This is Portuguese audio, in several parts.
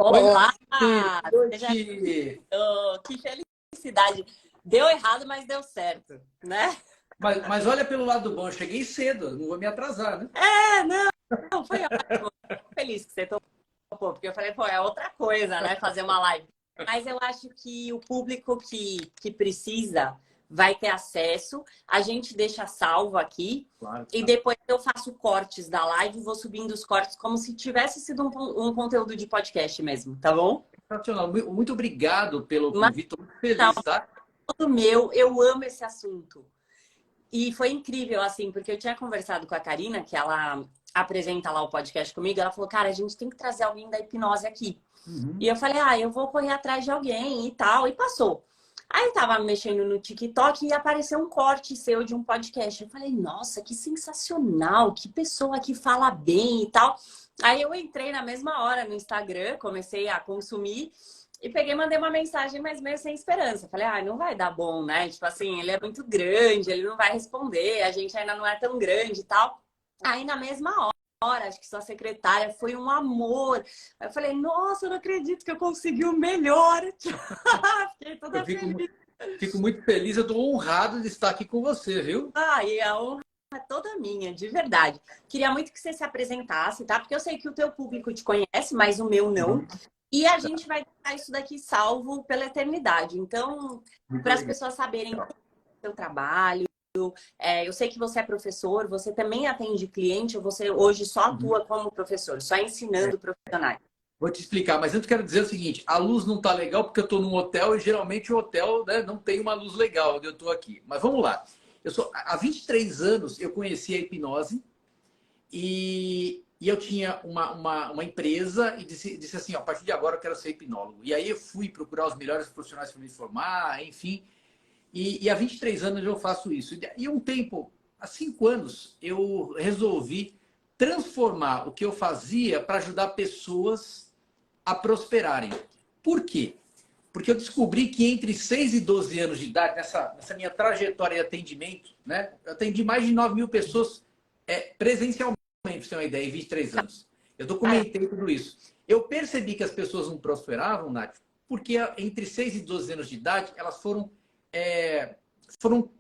Oi, Olá! Seja... noite! Que felicidade! Deu errado, mas deu certo, né? Mas olha pelo lado bom, eu cheguei cedo, não vou me atrasar, né? Não, foi ótimo. Fico feliz que você topou, porque eu falei, pô, é outra coisa, né? Fazer uma live. Mas eu acho que o público que precisa vai ter acesso. A gente deixa salvo aqui. Claro, E claro. depois eu faço cortes da live e vou subindo os cortes como se tivesse sido um conteúdo de podcast mesmo, tá bom? Sensacional. Muito obrigado pelo Mas convite, estou muito feliz, tá? tudo meu, eu amo esse assunto. E foi incrível, assim, porque eu tinha conversado com a Karina, que ela apresenta lá o podcast comigo, ela falou, cara, a gente tem que trazer alguém da hipnose aqui. E Uhum. eu falei, eu vou correr atrás de alguém e tal, e passou. Aí eu tava mexendo no TikTok e apareceu um corte seu de um podcast. Eu falei, nossa, que sensacional, que pessoa que fala bem e tal. Aí eu entrei na mesma hora no Instagram, comecei a consumir e peguei e mandei uma mensagem, mas meio sem esperança. Falei, não vai dar bom, né? Tipo assim, ele é muito grande, ele não vai responder, a gente ainda não é tão grande e tal. Aí na mesma hora, acho que sua secretária foi um amor. Aí eu falei, nossa, eu não acredito que eu consegui o melhor. Fiquei Eu toda fico, feliz. fico muito feliz, eu estou honrado de estar aqui com você, viu? E a honra é toda minha, de verdade. Queria muito que você se apresentasse, tá? Porque eu sei que o teu público te conhece, mas o meu não. Uhum. E a gente vai deixar isso daqui salvo pela eternidade. Então, Muito para as legal. pessoas saberem o seu trabalho, eu sei que você é professor, você também atende cliente, ou você hoje só Uhum. atua como professor, só ensinando profissionais. Vou te explicar, mas antes quero dizer o seguinte: a luz não está legal porque eu estou num hotel e geralmente o hotel, né, não tem uma luz legal onde eu estou aqui. Mas vamos lá. Há 23 anos eu conheci a hipnose e eu tinha uma empresa e disse assim: ó, a partir de agora eu quero ser hipnólogo. E aí eu fui procurar os melhores profissionais para me formar, enfim. E há 23 anos eu faço isso. E um tempo, há 5 anos, eu resolvi transformar o que eu fazia para ajudar pessoas a prosperarem. Por quê? Porque eu descobri que entre 6 e 12 anos de idade, nessa minha trajetória de atendimento, né, eu atendi mais de 9 mil pessoas presencialmente, para você ter uma ideia, em 23 anos. Eu documentei tudo isso. Eu percebi que as pessoas não prosperavam, Nath, porque entre 6 e 12 anos de idade, elas foram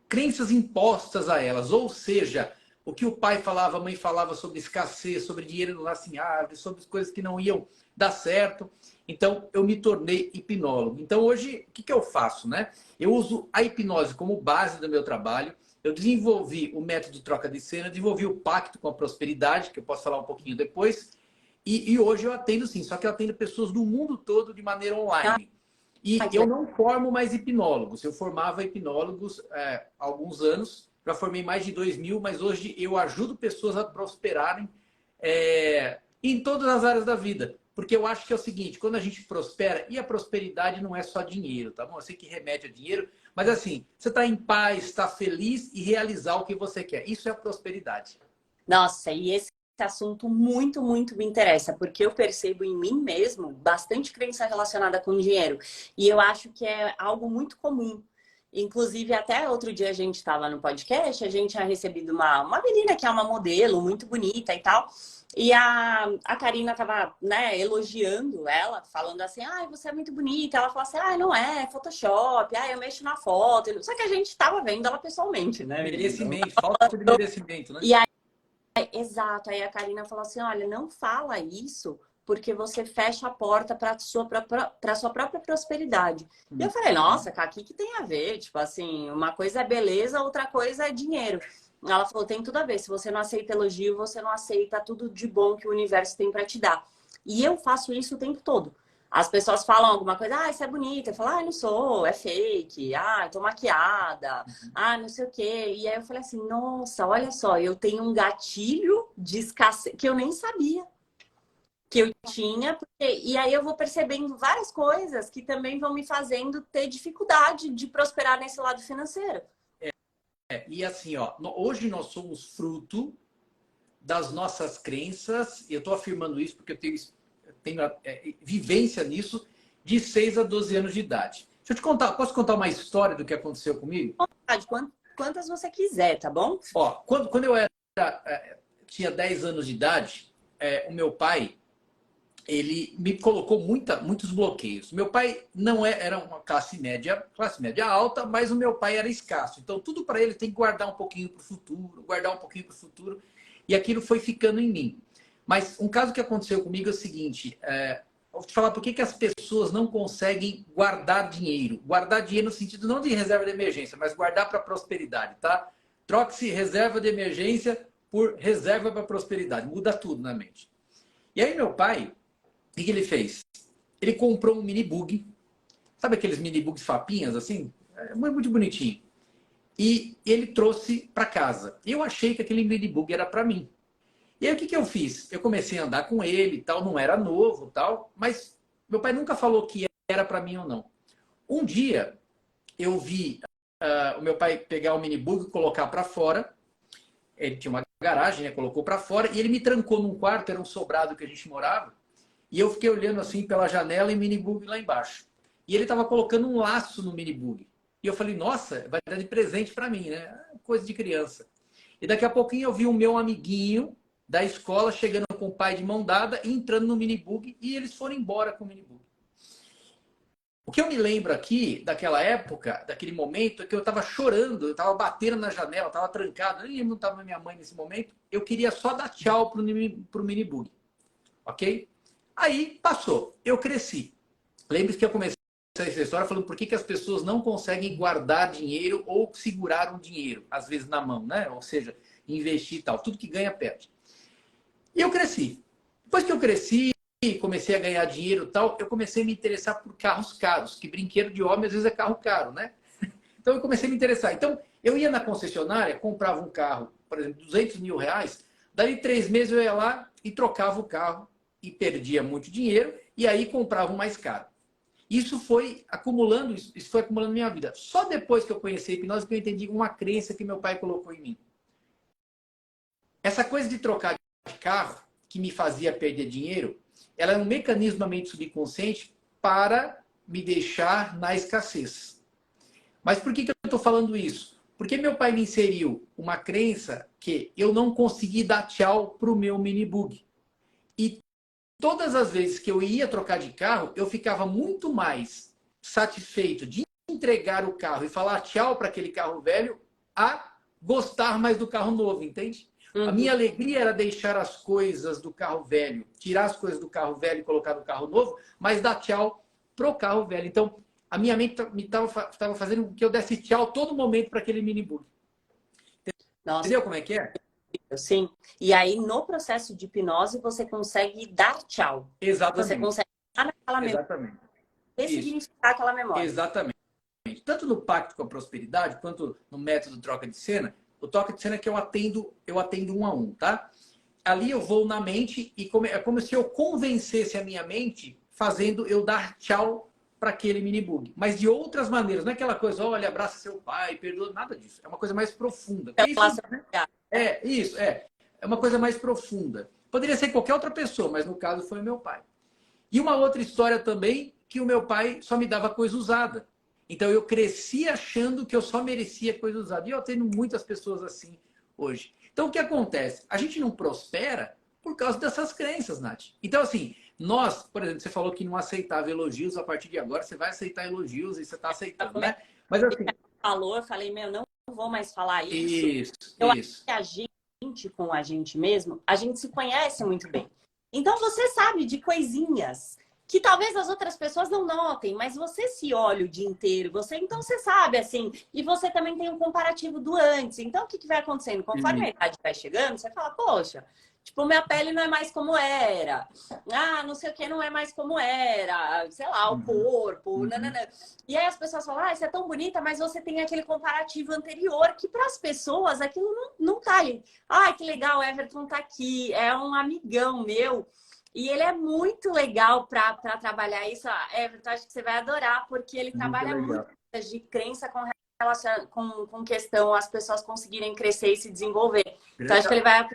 crenças impostas a elas. Ou seja, o que o pai falava, a mãe falava sobre escassez, sobre dinheiro não nasce em árvore, sobre coisas que não iam dar certo. Então, eu me tornei hipnólogo. Então, hoje, o que eu faço, né? Eu uso a hipnose como base do meu trabalho. Eu desenvolvi o método troca de cena, desenvolvi o pacto com a prosperidade, que eu posso falar um pouquinho depois. E hoje eu atendo sim, só que eu atendo pessoas do mundo todo de maneira online. E Que eu legal. não formo mais hipnólogos. Eu formava hipnólogos há alguns anos. Já formei mais de 2 mil, mas hoje eu ajudo pessoas a prosperarem em todas as áreas da vida. Porque eu acho que é o seguinte, quando a gente prospera, e a prosperidade não é só dinheiro, tá bom? Eu sei que remete a dinheiro, mas assim, você está em paz, está feliz e realizar o que você quer. Isso é a prosperidade. Nossa, e esse assunto muito, muito me interessa, porque eu percebo em mim mesmo bastante crença relacionada com dinheiro. E eu acho que é algo muito comum. Inclusive, até outro dia a gente estava no podcast, a gente tinha recebido uma menina que é uma modelo muito bonita e tal. E a Karina tava, né, elogiando ela, falando assim, você é muito bonita. Ela falou assim, não é Photoshop, eu mexo na foto. Só que a gente tava vendo ela pessoalmente, né, menina? Merecimento, falta de merecimento, né? E aí, exato, aí a Karina falou assim, olha, não fala isso porque você fecha a porta para sua própria prosperidade. E eu falei, nossa, cara, o que tem a ver? Tipo assim, uma coisa é beleza, outra coisa é dinheiro. Ela falou, tem tudo a ver. Se você não aceita elogio, você não aceita tudo de bom que o universo tem para te dar. E eu faço isso o tempo todo. As pessoas falam alguma coisa, isso é bonita. Eu falo, não sou, é fake. Tô maquiada. Não sei o quê. E aí eu falei assim, nossa, olha só, eu tenho um gatilho de escassez que eu nem sabia que eu tinha. E aí eu vou percebendo várias coisas que também vão me fazendo ter dificuldade de prosperar nesse lado financeiro. E assim, ó, hoje nós somos fruto das nossas crenças, e eu estou afirmando isso porque eu tenho vivência nisso, de 6 a 12 anos de idade. Deixa eu te contar, posso contar uma história do que aconteceu comigo? Quantas você quiser, tá bom? Ó, quando eu tinha 10 anos de idade, o meu pai, ele me colocou muitos bloqueios. Meu pai não era uma classe média alta, mas o meu pai era escasso. Então, tudo para ele tem que guardar um pouquinho para o futuro, guardar um pouquinho para o futuro. E aquilo foi ficando em mim. Mas um caso que aconteceu comigo é o seguinte, vou te falar por que as pessoas não conseguem guardar dinheiro. Guardar dinheiro no sentido não de reserva de emergência, mas guardar para prosperidade, tá? Troque-se reserva de emergência por reserva para prosperidade. Muda tudo na mente. E aí meu pai, o que ele fez? Ele comprou um mini bug. Sabe aqueles mini bugs papinhas assim? É muito bonitinho. E ele trouxe para casa. Eu achei que aquele mini bug era para mim. E aí o que eu fiz? Eu comecei a andar com ele e tal, não era novo tal, mas meu pai nunca falou que era para mim ou não. Um dia eu vi o meu pai pegar o mini bug e colocar para fora. Ele tinha uma garagem, né? Colocou para fora e ele me trancou num quarto, era um sobrado que a gente morava. E eu fiquei olhando assim pela janela e mini bug lá embaixo. E ele estava colocando um laço no mini bug. E eu falei, nossa, vai dar de presente para mim, né? Coisa de criança. E daqui a pouquinho eu vi o meu amiguinho da escola chegando com o pai de mão dada e entrando no mini bug e eles foram embora com o mini bug. O que eu me lembro aqui, daquela época, daquele momento, é que eu estava chorando, eu estava batendo na janela, estava trancado, eu não estava na minha mãe nesse momento, eu queria só dar tchau pro mini bug. Ok? Aí passou, eu cresci. Lembre-se que eu comecei essa história falando por que as pessoas não conseguem guardar dinheiro ou segurar um dinheiro, às vezes na mão, né? Ou seja, investir e tal. Tudo que ganha, perde. E eu cresci. Depois que eu cresci, comecei a ganhar dinheiro e tal, eu comecei a me interessar por carros caros, que brinquedo de homem às vezes é carro caro, né? Então eu comecei a me interessar. Então eu ia na concessionária, comprava um carro, por exemplo, 200 mil reais, dali 3 meses eu ia lá e trocava o carro e perdia muito dinheiro e aí comprava um mais caro. Isso foi acumulando na minha vida. Só depois que eu conheci a hipnose que eu entendi uma crença que meu pai colocou em mim. Essa coisa de trocar de carro, que me fazia perder dinheiro, ela é um mecanismo da mente subconsciente para me deixar na escassez. Mas por que eu estou falando isso? Porque meu pai me inseriu uma crença que eu não consegui dar tchau para o meu mini bug. E todas as vezes que eu ia trocar de carro, eu ficava muito mais satisfeito de entregar o carro e falar tchau para aquele carro velho a gostar mais do carro novo, entende? A minha alegria era deixar as coisas do carro velho, tirar as coisas do carro velho e colocar no carro novo, mas dar tchau pro carro velho. Então, a minha mente estava fazendo com que eu desse tchau todo momento para aquele mini bug. Nossa, entendeu como é que é? sim. E aí, no processo de hipnose, você consegue dar tchau. Exatamente. Você consegue estar naquela memória. Exatamente. Ressignificar aquela memória. Exatamente. Tanto no Pacto com a Prosperidade, quanto no método troca de cena, o troca de cena é que eu atendo 1 a 1, tá? Ali eu vou na mente e é como se eu convencesse a minha mente fazendo eu dar tchau para aquele mini bug. Mas de outras maneiras, não é aquela coisa, olha, abraça seu pai, perdoa, nada disso. É uma coisa mais profunda. É uma coisa mais profunda. Poderia ser qualquer outra pessoa, mas no caso foi meu pai. E uma outra história também, que o meu pai só me dava coisa usada. Então eu cresci achando que eu só merecia coisa usada. E eu tenho muitas pessoas assim hoje. Então o que acontece? A gente não prospera por causa dessas crenças, Nath. Então assim, nós, por exemplo, você falou que não aceitava elogios, a partir de agora você vai aceitar elogios e você está aceitando, né? Mas assim... falou, eu falei, meu, não vou mais falar isso. Isso. Acho que a gente, com a gente mesmo, a gente se conhece muito bem. Então você sabe de coisinhas que talvez as outras pessoas não notem, mas você se olha o dia inteiro, então você sabe, assim, e você também tem um comparativo do antes. Então, o que vai acontecendo? Conforme a idade vai chegando, você fala, poxa, tipo, minha pele não é mais como era. Ah, não sei o que não é mais como era. Sei lá, o corpo. Nanana. E aí as pessoas falam, ah, você é tão bonita, mas você tem aquele comparativo anterior que para as pessoas aquilo não tá aí. Ah, que legal, o Everton tá aqui, é um amigão meu. E ele é muito legal para trabalhar isso. Everton, acho que você vai adorar, porque ele trabalha muito de crença com questão as pessoas conseguirem crescer e se desenvolver. Então, acho que ele vai...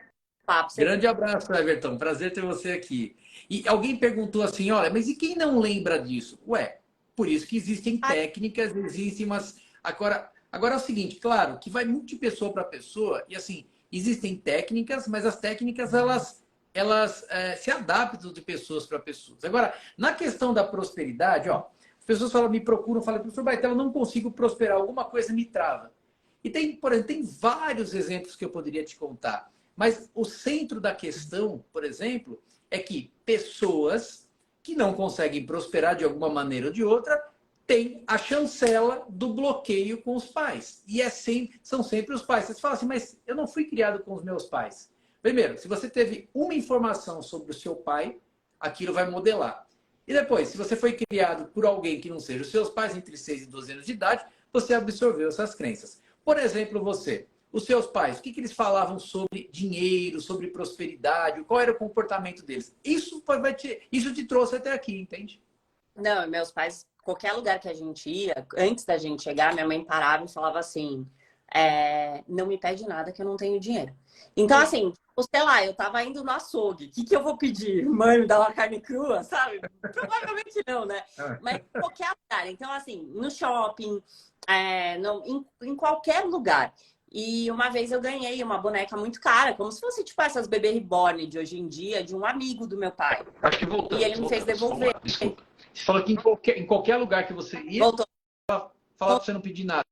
Grande abraço, Everton. Prazer ter você aqui. E alguém perguntou assim, olha, mas e quem não lembra disso? Ué, por isso que existem técnicas, existem umas... Agora é o seguinte, claro, que vai muito de pessoa para pessoa, e assim, existem técnicas, mas as técnicas, elas elas se adaptam de pessoas para pessoas. Agora, na questão da prosperidade, ó, as pessoas falam, me procuram, falam, professor Baitela, eu não consigo prosperar, alguma coisa me trava. E tem, por exemplo, tem vários exemplos que eu poderia te contar. Mas o centro da questão, por exemplo, é que pessoas que não conseguem prosperar de alguma maneira ou de outra têm a chancela do bloqueio com os pais. E são sempre os pais. Você fala assim, mas eu não fui criado com os meus pais. Primeiro, se você teve uma informação sobre o seu pai, aquilo vai modelar. E depois, se você foi criado por alguém que não seja os seus pais, entre 6 e 12 anos de idade, você absorveu essas crenças. Por exemplo, você, os seus pais, o que eles falavam sobre dinheiro, sobre prosperidade, qual era o comportamento deles? Isso te trouxe até aqui, entende? Não, meus pais, qualquer lugar que a gente ia, antes da gente chegar, minha mãe parava e falava assim, não me pede nada que eu não tenho dinheiro. Então, assim, sei lá, eu tava indo no açougue, o que eu vou pedir? Mãe, me dá uma carne crua, sabe? Provavelmente não, né? Mas em qualquer lugar. Então, assim, no shopping, em qualquer lugar. E uma vez eu ganhei uma boneca muito cara, como se fosse tipo essas bebê reborn de hoje em dia, de um amigo do meu pai. Acho que voltamos. E ele me fez devolver. Desculpa. Você falou que em qualquer lugar que você ia, Voltou. falava pra você não pedir nada.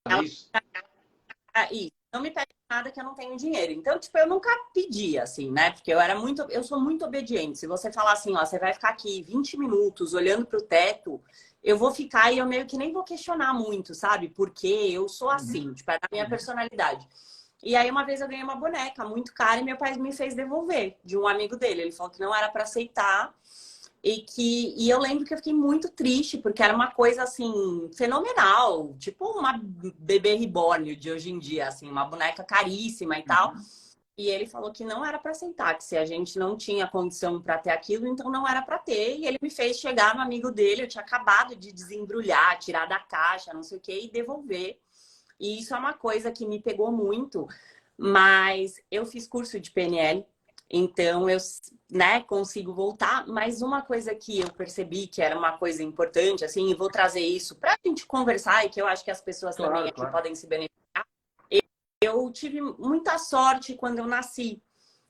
É isso? Isso. Não me pede nada que eu não tenho dinheiro. Então, tipo, eu nunca pedi, assim, né? Porque eu sou muito obediente. Se você falar assim, ó, você vai ficar aqui 20 minutos olhando pro teto, eu vou ficar e eu meio que nem vou questionar muito, sabe? Porque eu sou assim, tipo, é da minha personalidade. E aí, uma vez eu ganhei uma boneca muito cara e meu pai me fez devolver de um amigo dele. Ele falou que não era para aceitar. E eu lembro que eu fiquei muito triste, porque era uma coisa, assim, fenomenal. Tipo uma bebê reborn de hoje em dia, assim, uma boneca caríssima e tal. E ele falou que não era para aceitar, que se a gente não tinha condição para ter aquilo, então não era para ter. E ele me fez chegar no amigo dele, eu tinha acabado de desembrulhar, tirar da caixa, não sei o quê, e devolver. E isso é uma coisa que me pegou muito, mas eu fiz curso de PNL, então eu, né, consigo voltar. Mas uma coisa que eu percebi que era uma coisa importante, assim, e vou trazer isso para a gente conversar e que eu acho que as pessoas também aqui podem se beneficiar. Eu tive muita sorte quando eu nasci.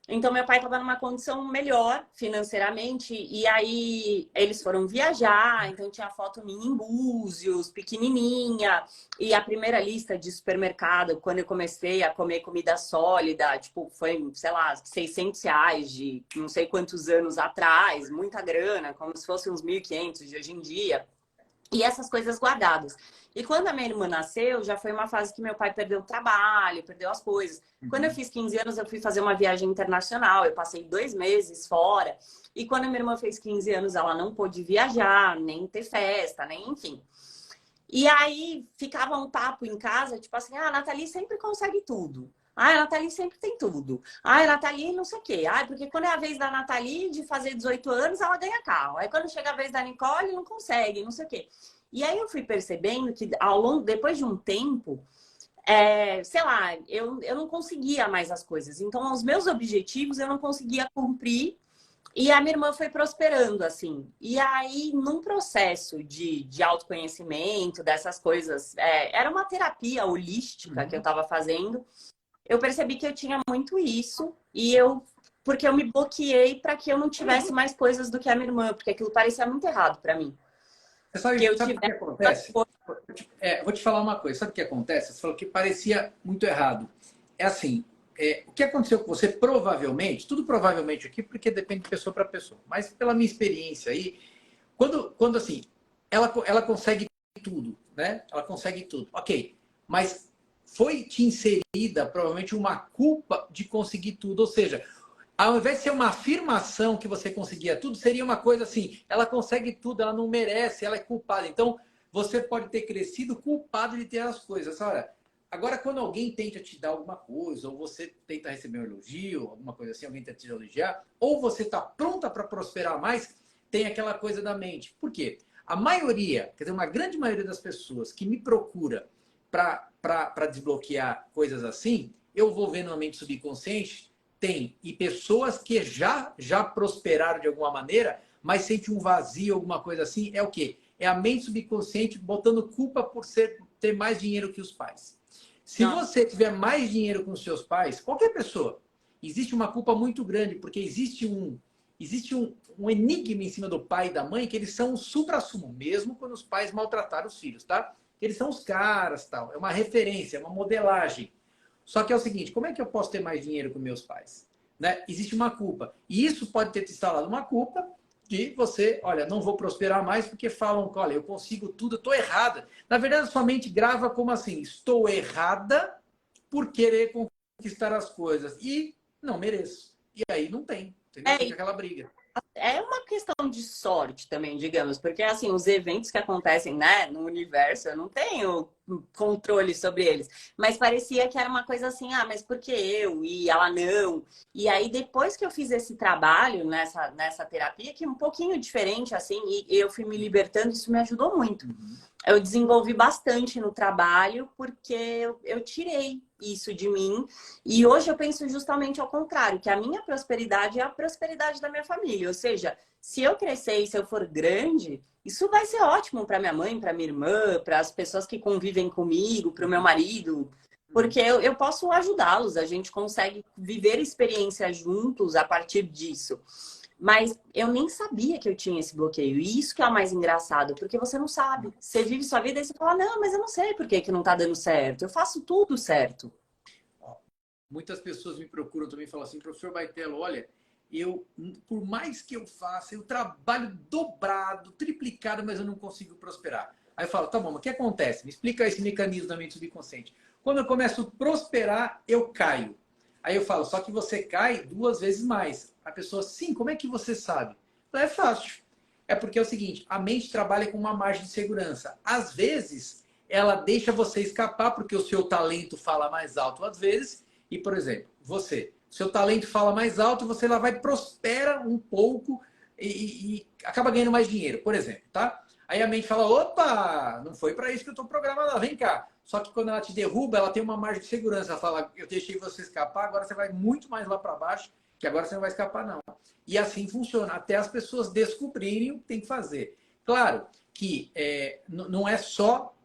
Então, meu pai estava numa condição melhor financeiramente, e aí eles foram viajar, então tinha foto minha em Búzios, pequenininha, e a primeira lista de supermercado, quando eu comecei a comer comida sólida, tipo, foi, sei lá, R$ 600 de não sei quantos anos atrás, muita grana, como se fosse uns 1.500 de hoje em dia. E essas coisas guardadas. E quando a minha irmã nasceu, já foi uma fase que meu pai perdeu o trabalho, perdeu as coisas. Quando eu fiz 15 anos, eu fui fazer uma viagem internacional. Eu passei 2 meses fora. E quando a minha irmã fez 15 anos, ela não pôde viajar, nem ter festa, nem enfim. E aí ficava um papo em casa, tipo assim, a Nathalie sempre consegue tudo. A Nathalie sempre tem tudo. A Nathalie não sei o quê. Porque quando é a vez da Nathalie de fazer 18 anos, ela ganha carro. Aí quando chega a vez da Nicole, não consegue, não sei o quê. E aí eu fui percebendo que depois de um tempo, sei lá, eu não conseguia mais as coisas. Então, os meus objetivos eu não conseguia cumprir. E a minha irmã foi prosperando, assim. E aí, num processo de autoconhecimento, dessas coisas, era uma terapia holística que eu estava fazendo. Eu percebi que eu tinha muito isso. Porque eu me bloqueei para que eu não tivesse mais coisas do que a minha irmã. Porque aquilo parecia muito errado para mim. Sabe o que acontece? Vou te falar uma coisa. Sabe o que acontece? Você falou que parecia muito errado. É assim, o que aconteceu com você, provavelmente, tudo provavelmente aqui, porque depende de pessoa para pessoa, mas pela minha experiência aí, quando assim, ela consegue tudo, né? Ela consegue tudo. Ok, mas foi te inserida, provavelmente, uma culpa de conseguir tudo. Ou seja, ao invés de ser uma afirmação que você conseguia tudo, seria uma coisa assim, ela consegue tudo, ela não merece, ela é culpada. Então, você pode ter crescido culpado de ter as coisas. Olha, agora quando alguém tenta te dar alguma coisa, ou você tenta receber um elogio, alguma coisa assim, alguém tenta te elogiar, ou você está pronta para prosperar mais, tem aquela coisa da mente. Por quê? A maioria, quer dizer, uma grande maioria das pessoas que me procura para desbloquear coisas assim, eu vou ver na mente subconsciente. Tem, e pessoas que já prosperaram de alguma maneira, mas sente um vazio, alguma coisa assim, é o quê? É a mente subconsciente botando culpa por ter mais dinheiro que os pais. Se você tiver mais dinheiro com os seus pais, qualquer pessoa, existe uma culpa muito grande, porque existe um enigma em cima do pai e da mãe, que eles são o supra-sumo, mesmo quando os pais maltrataram os filhos, tá? Eles são os caras, tal. É uma referência, é uma modelagem. Só que é o seguinte, como é que eu posso ter mais dinheiro com meus pais? Né? Existe uma culpa. E isso pode ter te instalado uma culpa de você, olha, não vou prosperar mais porque falam, olha, eu consigo tudo, eu estou errada. Na verdade, sua mente grava como assim, estou errada por querer conquistar as coisas e não mereço. E aí não tem, entendeu? Fica aquela briga. É uma questão de sorte também, digamos, porque assim, os eventos que acontecem, né, no universo, eu não tenho controle sobre eles, mas parecia que era uma coisa assim, ah, mas por que eu? E ela não. E aí, depois que eu fiz esse trabalho nessa terapia, que é um pouquinho diferente, assim, e eu fui me libertando, isso me ajudou muito. Eu desenvolvi bastante no trabalho porque eu tirei isso de mim. E hoje eu penso justamente ao contrário, que a minha prosperidade é a prosperidade da minha família. Ou seja, se eu crescer e se eu for grande, isso vai ser ótimo para minha mãe, para minha irmã, para as pessoas que convivem comigo, para o meu marido. Porque eu posso ajudá-los, a gente consegue viver experiências juntos a partir disso. Mas eu nem sabia que eu tinha esse bloqueio. E isso que é o mais engraçado, porque você não sabe. Você vive sua vida e você fala, não, mas eu não sei por que que não tá dando certo. Eu faço tudo certo. Muitas pessoas me procuram também e falam assim, professor Baitello, olha, por mais que eu faça, eu trabalho dobrado, triplicado, mas eu não consigo prosperar. Aí eu falo, tá bom, mas o que acontece? Me explica esse mecanismo da mente subconsciente. Quando eu começo a prosperar, eu caio. Aí eu falo, só que você cai 2 vezes mais. A pessoa, sim, como é que você sabe? É fácil. É porque é o seguinte, a mente trabalha com uma margem de segurança. Às vezes, ela deixa você escapar porque o seu talento fala mais alto. Às vezes, e por exemplo, seu talento fala mais alto, você lá vai, prospera um pouco e acaba ganhando mais dinheiro, por exemplo, tá? Aí a mente fala, opa, não foi para isso que eu estou programado, vem cá. Só que quando ela te derruba, ela tem uma margem de segurança. Ela fala, eu deixei você escapar, agora você vai muito mais lá para baixo, que agora você não vai escapar não. E assim funciona, até as pessoas descobrirem o que tem que fazer. Claro que não é só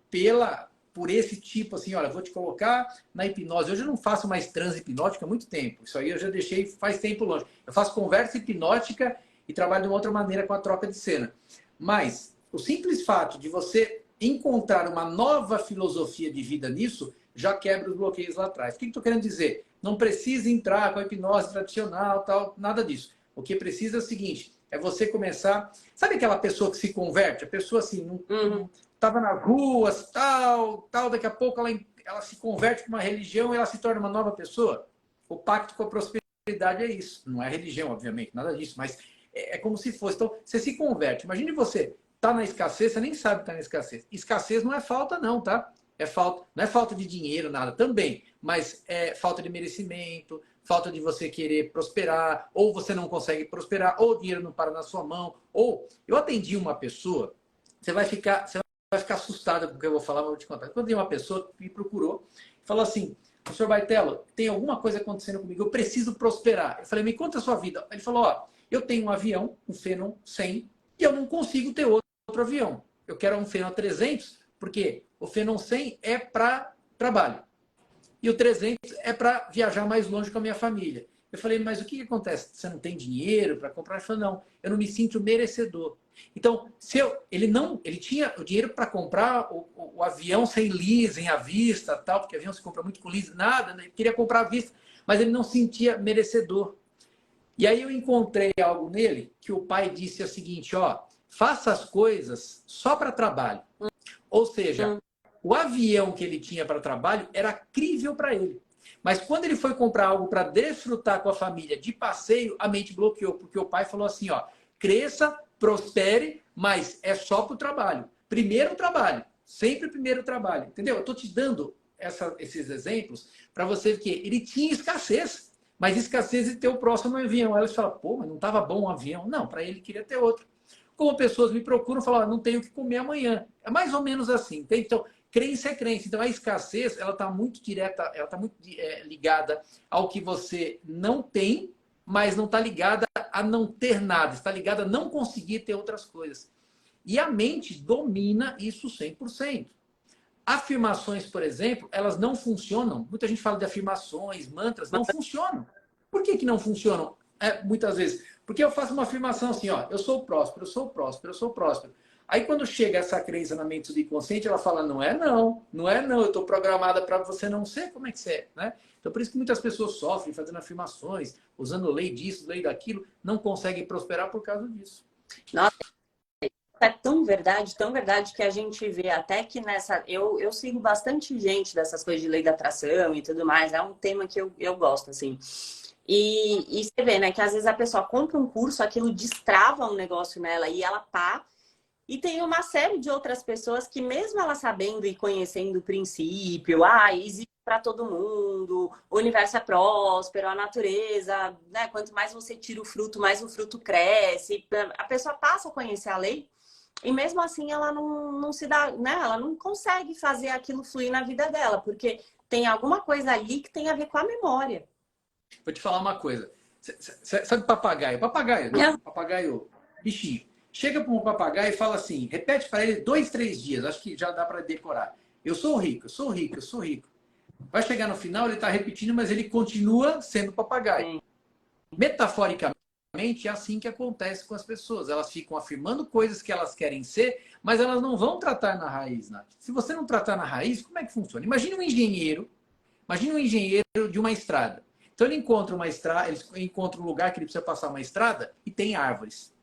por esse tipo assim, olha, vou te colocar na hipnose. Hoje eu não faço mais transe hipnótica há muito tempo. Isso aí eu já deixei faz tempo longe. Eu faço conversa hipnótica e trabalho de uma outra maneira com a troca de cena. Mas o simples fato de você encontrar uma nova filosofia de vida nisso já quebra os bloqueios lá atrás. O que eu estou querendo dizer? Não precisa entrar com a hipnose tradicional, tal, nada disso. O que precisa é o seguinte, é você começar... Sabe aquela pessoa que se converte? A pessoa assim, não estava nas ruas, tal, daqui a pouco ela se converte para uma religião e ela se torna uma nova pessoa? O pacto com a prosperidade é isso. Não é religião, obviamente, nada disso, mas é como se fosse. Então, você se converte. Imagine você tá na escassez, você nem sabe que tá na escassez. Escassez não é falta não, tá? Não é falta de dinheiro, nada, também. Mas é falta de merecimento, falta de você querer prosperar, ou você não consegue prosperar, ou o dinheiro não para na sua mão. Ou eu atendi uma pessoa, você vai ficar assustada com o que eu vou falar, mas eu vou te contar. Quando uma pessoa me procurou, falou assim, professor Baitello, tem alguma coisa acontecendo comigo, eu preciso prosperar. Eu falei, me conta a sua vida. Ele falou, ó, eu tenho um avião, um Phenom 100, e eu não consigo ter outro avião. Eu quero um Phenom 300, porque o Phenom 100 é para trabalho. E o 300 é para viajar mais longe com a minha família. Eu falei, mas o que acontece? Você não tem dinheiro para comprar? Ele falou, não, eu não me sinto merecedor. Então, ele tinha o dinheiro para comprar o avião sem leasing à vista, tal, porque avião se compra muito com leasing, nada, né? Ele queria comprar à vista, mas ele não sentia merecedor. E aí eu encontrei algo nele que o pai disse o seguinte, ó, faça as coisas só para trabalho. Ou seja, o avião que ele tinha para trabalho era crível para ele. Mas quando ele foi comprar algo para desfrutar com a família de passeio, a mente bloqueou, porque o pai falou assim, ó, cresça, prospere, mas é só para o trabalho. Primeiro o trabalho, sempre primeiro o trabalho, entendeu? Eu estou te dando esses exemplos para você ver que ele tinha escassez, mas escassez de ter o próximo avião. Aí eles falam, pô, mas não estava bom o avião. Não, para ele queria ter outro. Como pessoas me procuram, falam, não tenho o que comer amanhã. É mais ou menos assim, entende? Então, crença é crença. Então, a escassez, ela está muito direta, ela está muito ligada ao que você não tem, mas não está ligada a não ter nada. Está ligada a não conseguir ter outras coisas. E a mente domina isso 100%. Afirmações, por exemplo, elas não funcionam. Muita gente fala de afirmações, mantras, não funcionam. Por que que não funcionam? Muitas vezes. Porque eu faço uma afirmação assim, ó, eu sou próspero, eu sou próspero, eu sou próspero. Aí quando chega essa crença na mente subconsciente, ela fala, não é não, não é não, eu estou programada para você não ser como é que você é, né? Então por isso que muitas pessoas sofrem fazendo afirmações, usando lei disso, lei daquilo, não conseguem prosperar por causa disso. Nossa, é tão verdade que a gente vê até que nessa... Eu sigo bastante gente dessas coisas de lei da atração e tudo mais, é um tema que eu gosto, assim. E você vê, né, que às vezes a pessoa compra um curso, aquilo destrava um negócio nela e ela pá. E tem uma série de outras pessoas que, mesmo ela sabendo e conhecendo o princípio, existe para todo mundo, o universo é próspero, a natureza, né? Quanto mais você tira o fruto, mais o fruto cresce. A pessoa passa a conhecer a lei e mesmo assim ela não se dá, né? Ela não consegue fazer aquilo fluir na vida dela, porque tem alguma coisa ali que tem a ver com a memória. Vou te falar uma coisa. Sabe papagaio? Papagaio, né? Papagaio, bichinho. Chega para um papagaio e fala assim, repete para ele 2, 3 dias, acho que já dá para decorar. Eu sou rico, eu sou rico, eu sou rico. Vai chegar no final, ele está repetindo, mas ele continua sendo papagaio. Sim. Metaforicamente, é assim que acontece com as pessoas. Elas ficam afirmando coisas que elas querem ser, mas elas não vão tratar na raiz, Nath. Se você não tratar na raiz, como é que funciona? Imagina um engenheiro de uma estrada. Então ele encontra uma estrada, ele encontra um lugar que ele precisa passar uma estrada e tem árvores.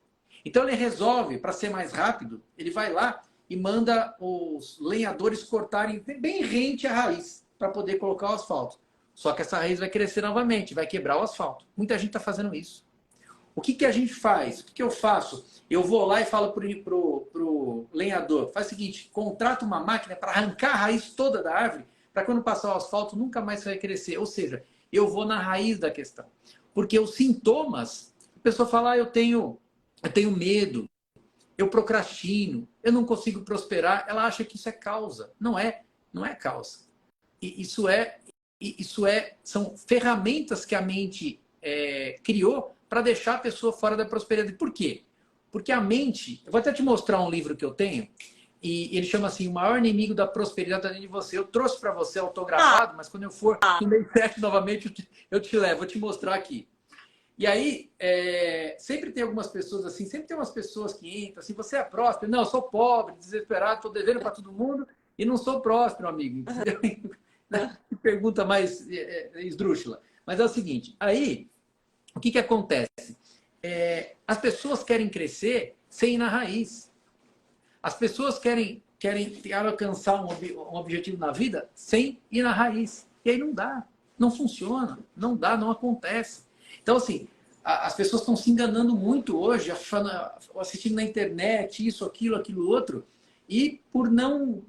Então ele resolve, para ser mais rápido, ele vai lá e manda os lenhadores cortarem bem rente a raiz para poder colocar o asfalto. Só que essa raiz vai crescer novamente, vai quebrar o asfalto. Muita gente está fazendo isso. O que, que a gente faz? O que, que eu faço? Eu vou lá e falo pro lenhador, faz o seguinte, contrata uma máquina para arrancar a raiz toda da árvore, para quando passar o asfalto nunca mais vai crescer. Ou seja, eu vou na raiz da questão. Porque os sintomas, a pessoa fala, eu tenho medo, eu procrastino, eu não consigo prosperar, ela acha que isso é causa. Não é, não é causa. E são ferramentas que a mente criou para deixar a pessoa fora da prosperidade. Por quê? Porque a mente, eu vou até te mostrar um livro que eu tenho, e ele chama assim, O Maior Inimigo da Prosperidade está dentro de você. Eu trouxe para você autografado, mas quando eu for no mês 7 novamente, eu te levo, vou te mostrar aqui. E aí, sempre tem algumas pessoas assim, sempre tem umas pessoas que entram assim, você é próspero? Não, eu sou pobre, desesperado, estou devendo para todo mundo e não sou próspero, amigo. Entendeu? Que pergunta mais esdrúxula. Mas é o seguinte, aí, o que, que acontece? As pessoas querem crescer sem ir na raiz. As pessoas querem alcançar um objetivo na vida sem ir na raiz. E aí não dá, não funciona, não dá, não acontece. Então, assim, as pessoas estão se enganando muito hoje, assistindo na internet, isso, aquilo outro, e por não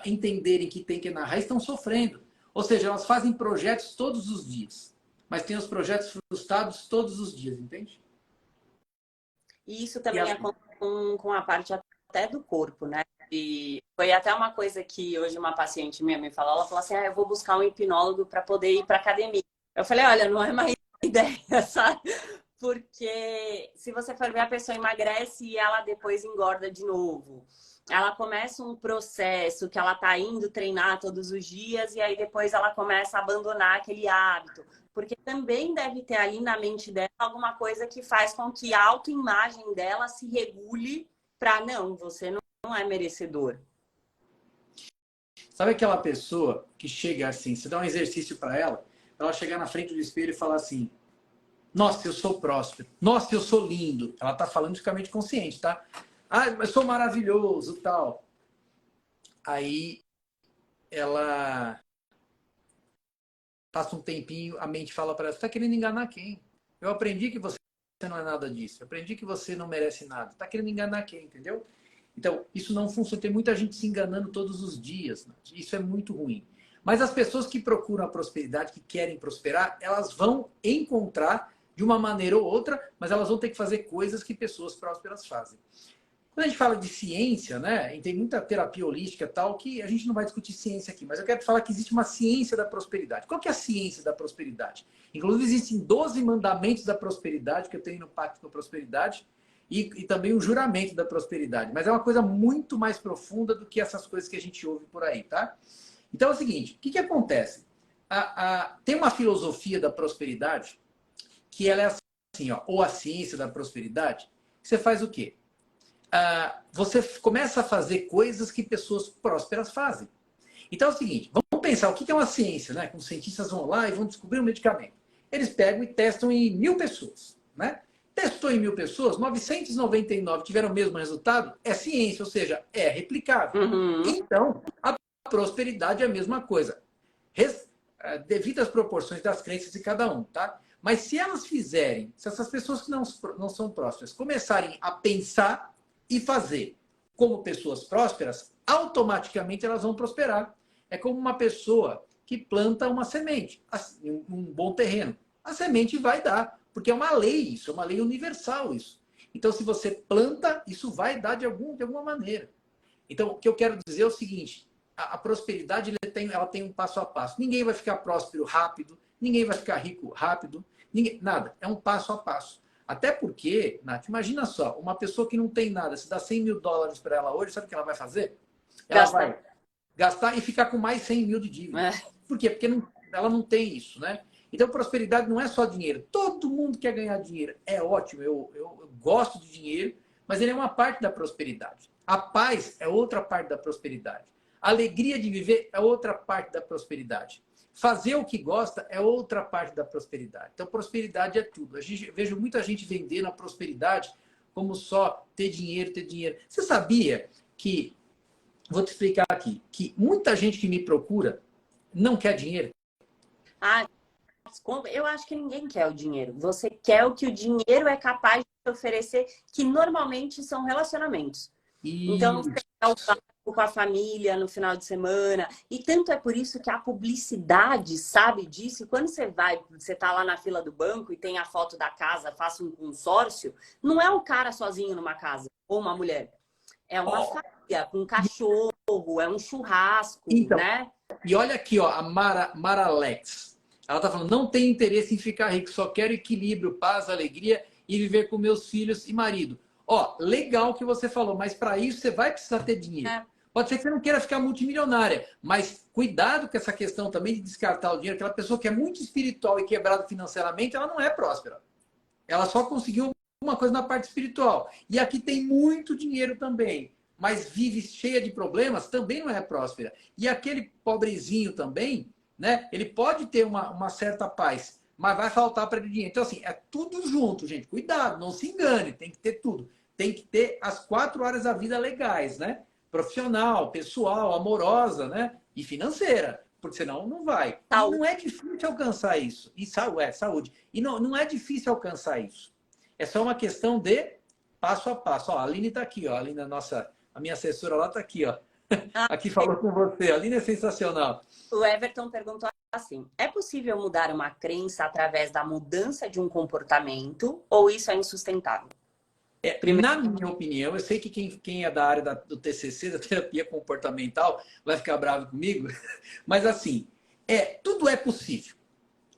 entenderem que tem que ir na raiz, estão sofrendo. Ou seja, elas fazem projetos todos os dias, mas tem os projetos frustrados todos os dias, entende? E isso também acontece com a parte até do corpo, né? E foi até uma coisa que hoje uma paciente minha me falou, ela falou assim, eu vou buscar um hipnólogo para poder ir para academia. Eu falei, olha, não é mais ideia, sabe? Porque se você for ver, a pessoa emagrece e ela depois engorda de novo. Ela começa um processo que ela tá indo treinar todos os dias e aí depois ela começa a abandonar aquele hábito. Porque também deve ter ali na mente dela alguma coisa que faz com que a autoimagem dela se regule para não, você não é merecedor. Sabe aquela pessoa que chega assim, você dá um exercício para ela chegar na frente do espelho e falar assim, nossa, eu sou próspero, nossa, eu sou lindo. Ela tá falando de mente consciente, tá? Mas sou maravilhoso, tal. Aí ela passa um tempinho, a mente fala para ela, você tá querendo enganar quem? Eu aprendi que você não é nada disso. Eu aprendi que você não merece nada. Tá querendo enganar quem, entendeu? Então, isso não funciona. Tem muita gente se enganando todos os dias. Isso é muito ruim. Mas as pessoas que procuram a prosperidade, que querem prosperar, elas vão encontrar de uma maneira ou outra, mas elas vão ter que fazer coisas que pessoas prósperas fazem. Quando a gente fala de ciência, né, e tem muita terapia holística e tal, que a gente não vai discutir ciência aqui, mas eu quero te falar que existe uma ciência da prosperidade. Qual que é a ciência da prosperidade? Inclusive, existem 12 mandamentos da prosperidade, que eu tenho no Pacto com a Prosperidade, e também o juramento da prosperidade. Mas é uma coisa muito mais profunda do que essas coisas que a gente ouve por aí, tá? Então é o seguinte, o que acontece? Tem uma filosofia da prosperidade que ela é assim, ó, ou a ciência da prosperidade, que você faz o quê? Você começa a fazer coisas que pessoas prósperas fazem. Então é o seguinte, vamos pensar o que é uma ciência, né? Como os cientistas vão lá e vão descobrir um medicamento. Eles pegam e testam em 1000 pessoas, né? Testou em 1000 pessoas, 999 tiveram o mesmo resultado, é ciência, ou seja, é replicável. Uhum. Então, a prosperidade é a mesma coisa. Devido às proporções das crenças de cada um, tá? Mas se elas fizerem, se essas pessoas que não são prósperas começarem a pensar e fazer como pessoas prósperas, automaticamente elas vão prosperar. É como uma pessoa que planta uma semente, um bom terreno. A semente vai dar, porque é uma lei isso, é uma lei universal isso. Então, se você planta, isso vai dar de alguma maneira. Então, o que eu quero dizer é o seguinte, a prosperidade ela tem um passo a passo. Ninguém vai ficar próspero rápido, ninguém vai ficar rico rápido, nada. É um passo a passo. Até porque, Nath, imagina só, uma pessoa que não tem nada, se dá 100 mil dólares para ela hoje, sabe o que ela vai fazer? Ela vai gastar e ficar com mais 100 mil de dívida. Por quê? Porque ela não tem isso, né? Então, prosperidade não é só dinheiro. Todo mundo quer ganhar dinheiro. É ótimo, eu gosto de dinheiro, mas ele é uma parte da prosperidade. A paz é outra parte da prosperidade. A alegria de viver é outra parte da prosperidade. Fazer o que gosta é outra parte da prosperidade. Então, prosperidade é tudo. Eu vejo muita gente vendendo a prosperidade como só ter dinheiro, ter dinheiro. Você sabia que, vou te explicar aqui, que muita gente que me procura não quer dinheiro? Eu acho que ninguém quer o dinheiro. Você quer o que o dinheiro é capaz de te oferecer, que normalmente são relacionamentos. Então, você quer o papo com a família no final de semana. E tanto é por isso que a publicidade sabe disso. E quando você tá lá na fila do banco e tem a foto da casa, faça um consórcio, não é um cara sozinho numa casa, ou uma mulher. É uma família com um cachorro, é um churrasco, então, né? E olha aqui, ó, a Mara Alex. Ela tá falando, não tenho interesse em ficar rico, só quero equilíbrio, paz, alegria e viver com meus filhos e marido. Ó, legal que você falou, mas para isso você vai precisar ter dinheiro. Pode ser que você não queira ficar multimilionária, mas cuidado com essa questão também de descartar o dinheiro. Aquela pessoa que é muito espiritual e quebrada financeiramente, ela não é próspera. Ela só conseguiu uma coisa na parte espiritual. E aqui tem muito dinheiro também, mas vive cheia de problemas, também não é próspera. E aquele pobrezinho também, né? Ele pode ter uma certa paz, mas vai faltar para ele dinheiro. Então, assim, é tudo junto, gente. Cuidado, não se engane, tem que ter tudo. Tem que ter as 4 áreas da vida legais, né? Profissional, pessoal, amorosa, né? E financeira, porque senão não vai. E não é difícil alcançar isso. E saúde. E não é difícil alcançar isso. É só uma questão de passo a passo. Ó, a Aline está aqui, ó. A Aline, a minha assessora lá está aqui, ó. Aqui falou com você. A Aline é sensacional. O Everton perguntou assim: é possível mudar uma crença através da mudança de um comportamento ou isso é insustentável? Na minha opinião, eu sei que quem é da área do TCC, da terapia comportamental, vai ficar bravo comigo, mas assim, tudo é possível.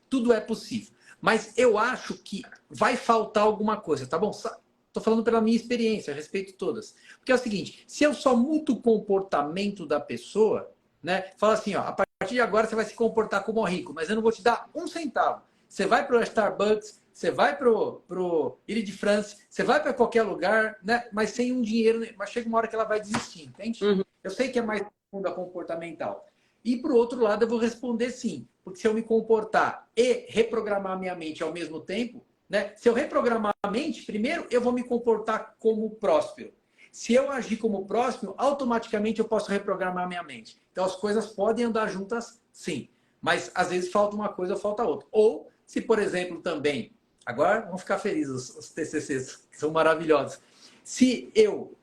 Tudo é possível. Mas eu acho que vai faltar alguma coisa, tá bom? Estou falando pela minha experiência, respeito todas. Porque é o seguinte, se eu só mudo o comportamento da pessoa, né? Fala assim, ó, a partir de agora você vai se comportar como rico, mas eu não vou te dar um centavo. Você vai para o Starbucks, você vai pro Ile de France, você vai para qualquer lugar, né? Mas sem um dinheiro, mas chega uma hora que ela vai desistir, entende? Uhum. Eu sei que é mais profunda comportamental. E pro outro lado eu vou responder sim, porque se eu me comportar e reprogramar minha mente ao mesmo tempo, né? Se eu reprogramar a mente, primeiro eu vou me comportar como próspero. Se eu agir como próspero, automaticamente eu posso reprogramar minha mente. Então as coisas podem andar juntas, sim. Mas às vezes falta uma coisa, falta outra. Ou se, por exemplo, também, agora vão ficar felizes os TCCs, que são maravilhosos. Se eu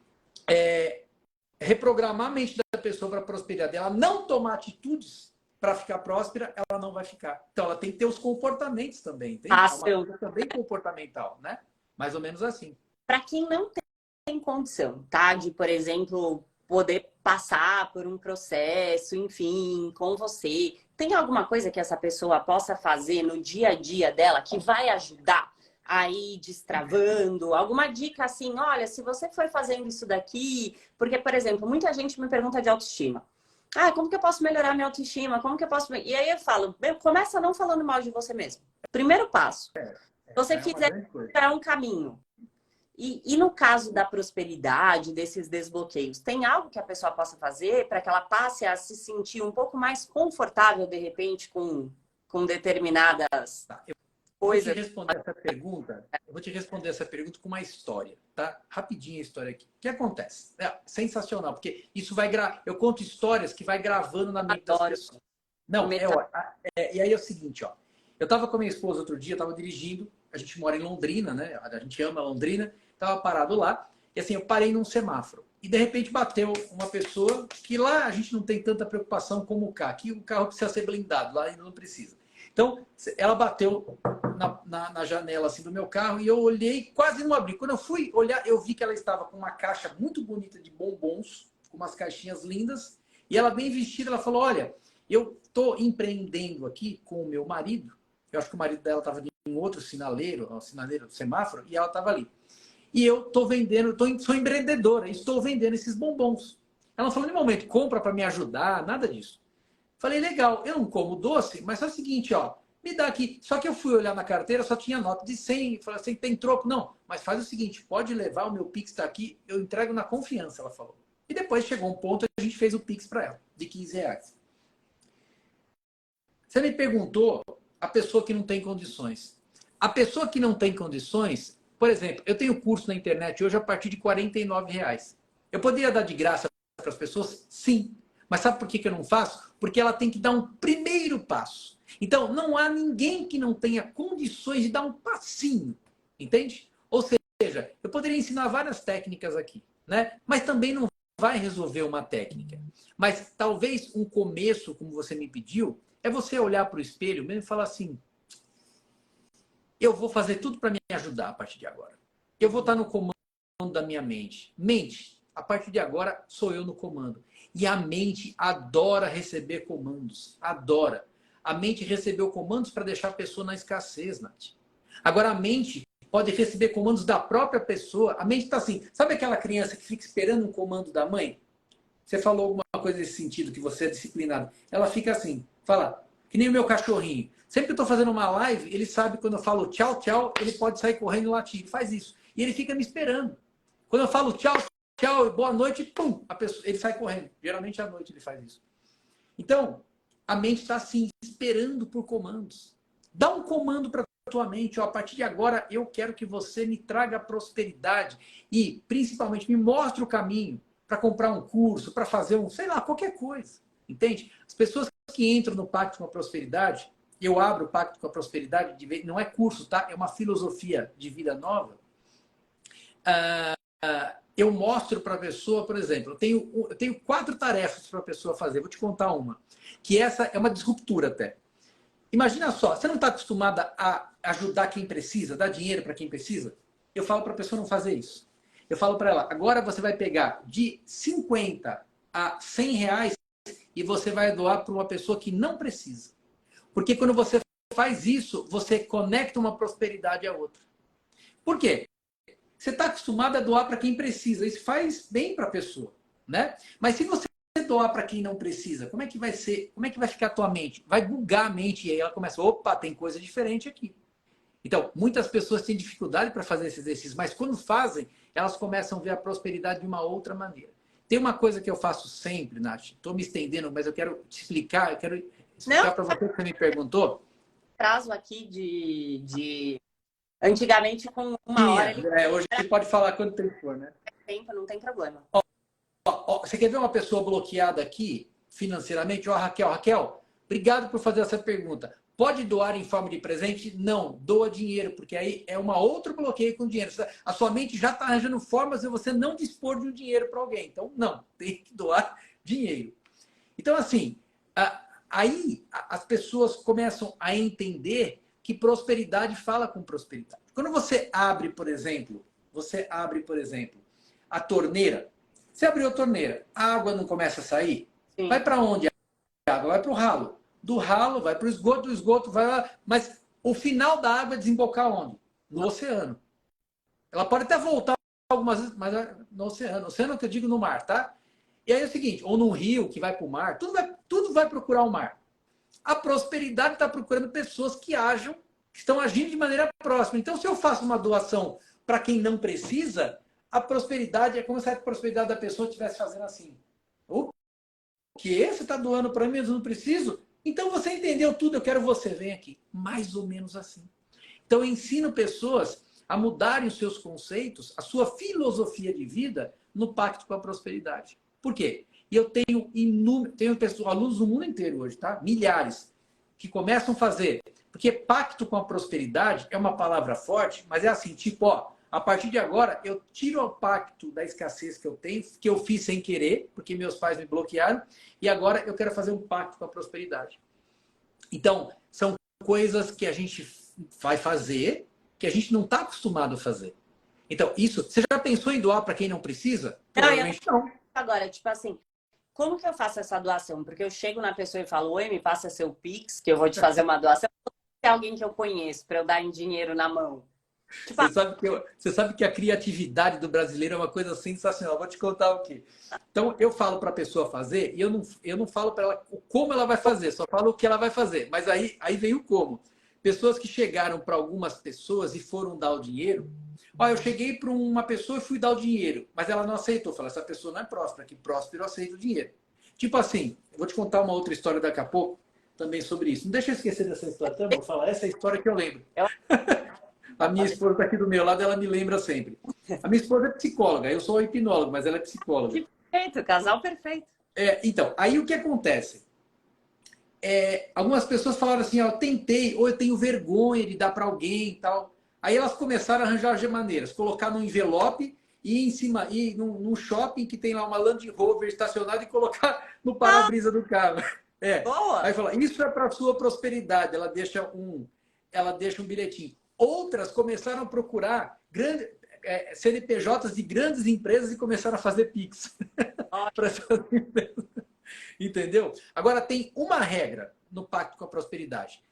reprogramar a mente da pessoa para a prosperidade, ela não tomar atitudes para ficar próspera, ela não vai ficar. Então, ela tem que ter os comportamentos também, entende? É uma coisa também comportamental, né? Mais ou menos assim. Para quem não tem condição, tá? De, por exemplo, poder passar por um processo, enfim, com você. Tem alguma coisa que essa pessoa possa fazer no dia a dia dela que vai ajudar a ir destravando? Alguma dica assim, olha, se você for fazendo isso daqui... Porque, por exemplo, muita gente me pergunta de autoestima. Ah, como que eu posso melhorar minha autoestima? Como que eu posso... E aí eu falo, começa não falando mal de você mesmo. Primeiro passo. Se você É uma fizer grande coisa. um caminho. E no caso da prosperidade, desses desbloqueios, tem algo que a pessoa possa fazer para que ela passe a se sentir um pouco mais confortável, de repente, com determinadas Tá, vou te coisas? responder essa pergunta. Eu vou te responder essa pergunta com uma história, tá? Rapidinho a história aqui. O que acontece? É sensacional, porque isso vai eu conto histórias que vai gravando na mente das Adoro. pessoas. Não, e aí é o seguinte, ó. Eu estava com a minha esposa outro dia, estava dirigindo. A gente mora em Londrina, né? A gente ama Londrina. Estava parado lá. E assim, eu parei num semáforo. E de repente bateu uma pessoa que lá a gente não tem tanta preocupação como o carro. Aqui o carro precisa ser blindado, lá ainda não precisa. Então, ela bateu na janela assim, do meu carro e eu olhei, quase não abri. Quando eu fui olhar, eu vi que ela estava com uma caixa muito bonita de bombons, com umas caixinhas lindas. E ela bem vestida, ela falou, olha, eu estou empreendendo aqui com o meu marido. Eu acho que o marido dela estava em outro sinaleiro, semáforo, e ela estava ali. E eu estou vendendo, sou empreendedora, estou vendendo esses bombons. Ela não falou em nenhum momento, compra para me ajudar, nada disso. Falei, legal, eu não como doce, mas é o seguinte, ó, me dá aqui. Só que eu fui olhar na carteira, só tinha nota de 100. Falei assim, tem troco? Não, mas faz o seguinte, pode levar, o meu Pix está aqui, eu entrego na confiança, ela falou. E depois chegou um ponto, a gente fez o Pix para ela, de R$ 15. Você me perguntou a pessoa que não tem condições. A pessoa que não tem condições, por exemplo, eu tenho curso na internet hoje a partir de R$ 49. Eu poderia dar de graça para as pessoas? Sim. Mas sabe por que eu não faço? Porque ela tem que dar um primeiro passo. Então, não há ninguém que não tenha condições de dar um passinho. Entende? Ou seja, eu poderia ensinar várias técnicas aqui, né? Mas também não vai resolver uma técnica. Mas talvez um começo, como você me pediu, é você olhar para o espelho mesmo e falar assim, eu vou fazer tudo para me ajudar a partir de agora. Eu vou estar no comando da minha mente. Mente, a partir de agora sou eu no comando. E a mente adora receber comandos. Adora. A mente recebeu comandos para deixar a pessoa na escassez, Nath. Agora a mente pode receber comandos da própria pessoa. A mente está assim, sabe aquela criança que fica esperando um comando da mãe? Você falou alguma coisa nesse sentido, que você é disciplinado. Ela fica assim, fala, que nem o meu cachorrinho. Sempre que eu estou fazendo uma live, ele sabe quando eu falo tchau, tchau, ele pode sair correndo e latir. Ele faz isso. E ele fica me esperando. Quando eu falo tchau, tchau, boa noite, pum, ele sai correndo. Geralmente à noite ele faz isso. Então, a mente está assim, esperando por comandos. Dá um comando para a tua mente. Ó, a partir de agora, eu quero que você me traga prosperidade. E, principalmente, me mostre o caminho para comprar um curso, para fazer sei lá, qualquer coisa. Entende? As pessoas que entram no Pacto com a Prosperidade, eu abro o Pacto com a Prosperidade, não é curso, tá? É uma filosofia de vida nova. Eu mostro para a pessoa, por exemplo, eu tenho 4 tarefas para a pessoa fazer. Vou te contar uma. Que essa é uma disruptura até. Imagina só, você não está acostumada a ajudar quem precisa, dar dinheiro para quem precisa? Eu falo para a pessoa não fazer isso. Eu falo para ela, agora você vai pegar de 50 a 100 reais e você vai doar para uma pessoa que não precisa. Porque quando você faz isso, você conecta uma prosperidade à outra. Por quê? Você está acostumado a doar para quem precisa. Isso faz bem para a pessoa, né? Mas se você doar para quem não precisa, como é que vai ser? Como é que vai ficar a tua mente? Vai bugar a mente e aí ela começa, opa, tem coisa diferente aqui. Então, muitas pessoas têm dificuldade para fazer esse exercício, mas quando fazem, elas começam a ver a prosperidade de uma outra maneira. Tem uma coisa que eu faço sempre, Nath, estou me estendendo, mas eu quero te explicar, eu quero explicar para você que você me perguntou. Prazo aqui Antigamente, com 1 hora, ele... hoje você pode falar quanto tempo for, né? Tempo, não tem problema. Você quer ver uma pessoa bloqueada aqui, financeiramente? Raquel, obrigado por fazer essa pergunta. Pode doar em forma de presente? Não, doa dinheiro, porque aí é uma outro bloqueio com dinheiro. A sua mente já está arranjando formas de você não dispor de um dinheiro para alguém. Então, não, tem que doar dinheiro. Então, assim, aí as pessoas começam a entender que prosperidade fala com prosperidade. Quando você abre, por exemplo, a torneira. Você abriu a torneira, a água não começa a sair? Sim. Vai para onde a água? Vai para o ralo. Do ralo vai para o esgoto, do esgoto vai lá. Mas o final da água é desembocar onde? No oceano. Ela pode até voltar algumas vezes, mas no oceano. Oceano que eu digo no mar, tá? E aí é o seguinte, ou num rio que vai para o mar, tudo vai procurar o mar. A prosperidade está procurando pessoas que estão agindo de maneira próxima. Então, se eu faço uma doação para quem não precisa, a prosperidade é como se a prosperidade da pessoa estivesse fazendo assim. O quê? Você está doando para mim, mas eu não preciso? Então você entendeu tudo, eu quero você, vem aqui. Mais ou menos assim. Então eu ensino pessoas a mudarem os seus conceitos, a sua filosofia de vida no pacto com a prosperidade. Por quê? E eu tenho pessoas, alunos do mundo inteiro hoje, tá? Milhares, que começam a fazer. Porque pacto com a prosperidade é uma palavra forte, mas é assim, tipo, ó, a partir de agora eu tiro o pacto da escassez que eu tenho, que eu fiz sem querer, porque meus pais me bloquearam, e agora eu quero fazer um pacto com a prosperidade. Então, são coisas que a gente vai fazer, que a gente não está acostumado a fazer. Então, isso, você já pensou em doar para quem não precisa? Provavelmente não. Agora, tipo assim, como que eu faço essa doação? Porque eu chego na pessoa e falo, oi, me passa seu Pix, que eu vou te fazer uma doação. Ou é alguém que eu conheço para eu dar em dinheiro na mão? Tipo, Você sabe que a criatividade do brasileiro é uma coisa sensacional. Vou te contar o quê. Então, eu falo para a pessoa fazer e eu não falo para ela como ela vai fazer, só falo o que ela vai fazer. Mas aí vem o como. Pessoas que chegaram para algumas pessoas e foram dar o dinheiro. Ó, eu cheguei para uma pessoa e fui dar o dinheiro, mas ela não aceitou. Falei, essa pessoa não é próspera, que próspero aceita o dinheiro. Tipo assim, eu vou te contar uma outra história daqui a pouco, também sobre isso. Não deixa eu esquecer dessa história também, vou falar essa história que eu lembro. A minha esposa está aqui do meu lado, ela me lembra sempre. A minha esposa é psicóloga, eu sou hipnólogo, mas ela é psicóloga. Perfeito, casal perfeito. Então, aí o que acontece? Algumas pessoas falaram assim, ó, eu tentei, ou eu tenho vergonha de dar para alguém e tal. Aí elas começaram a arranjar de maneiras, colocar no envelope e em cima, e num shopping que tem lá uma Land Rover estacionada e colocar no para-brisa do carro. Boa. Aí fala, isso é para a sua prosperidade. Ela deixa um bilhetinho. Outras começaram a procurar CNPJs de grandes empresas e começaram a fazer Pix para essas empresas. Entendeu? Agora, tem uma regra no Pacto com a Prosperidade.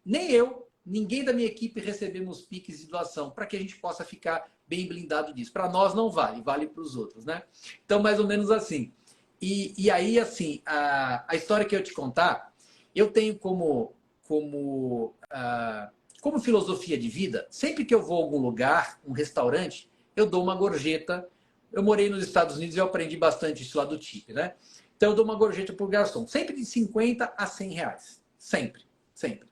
Nem eu, ninguém da minha equipe recebemos Pix de doação para que a gente possa ficar bem blindado disso. Para nós não vale, vale para os outros, né? Então, mais ou menos assim. E aí, assim, a história que eu te contar, eu tenho como filosofia de vida, sempre que eu vou a algum lugar, um restaurante, eu dou uma gorjeta. Eu morei nos Estados Unidos e eu aprendi bastante isso lá do tip, né? Então eu dou uma gorjeta por garçom, sempre de 50 a 100 reais. Sempre, sempre.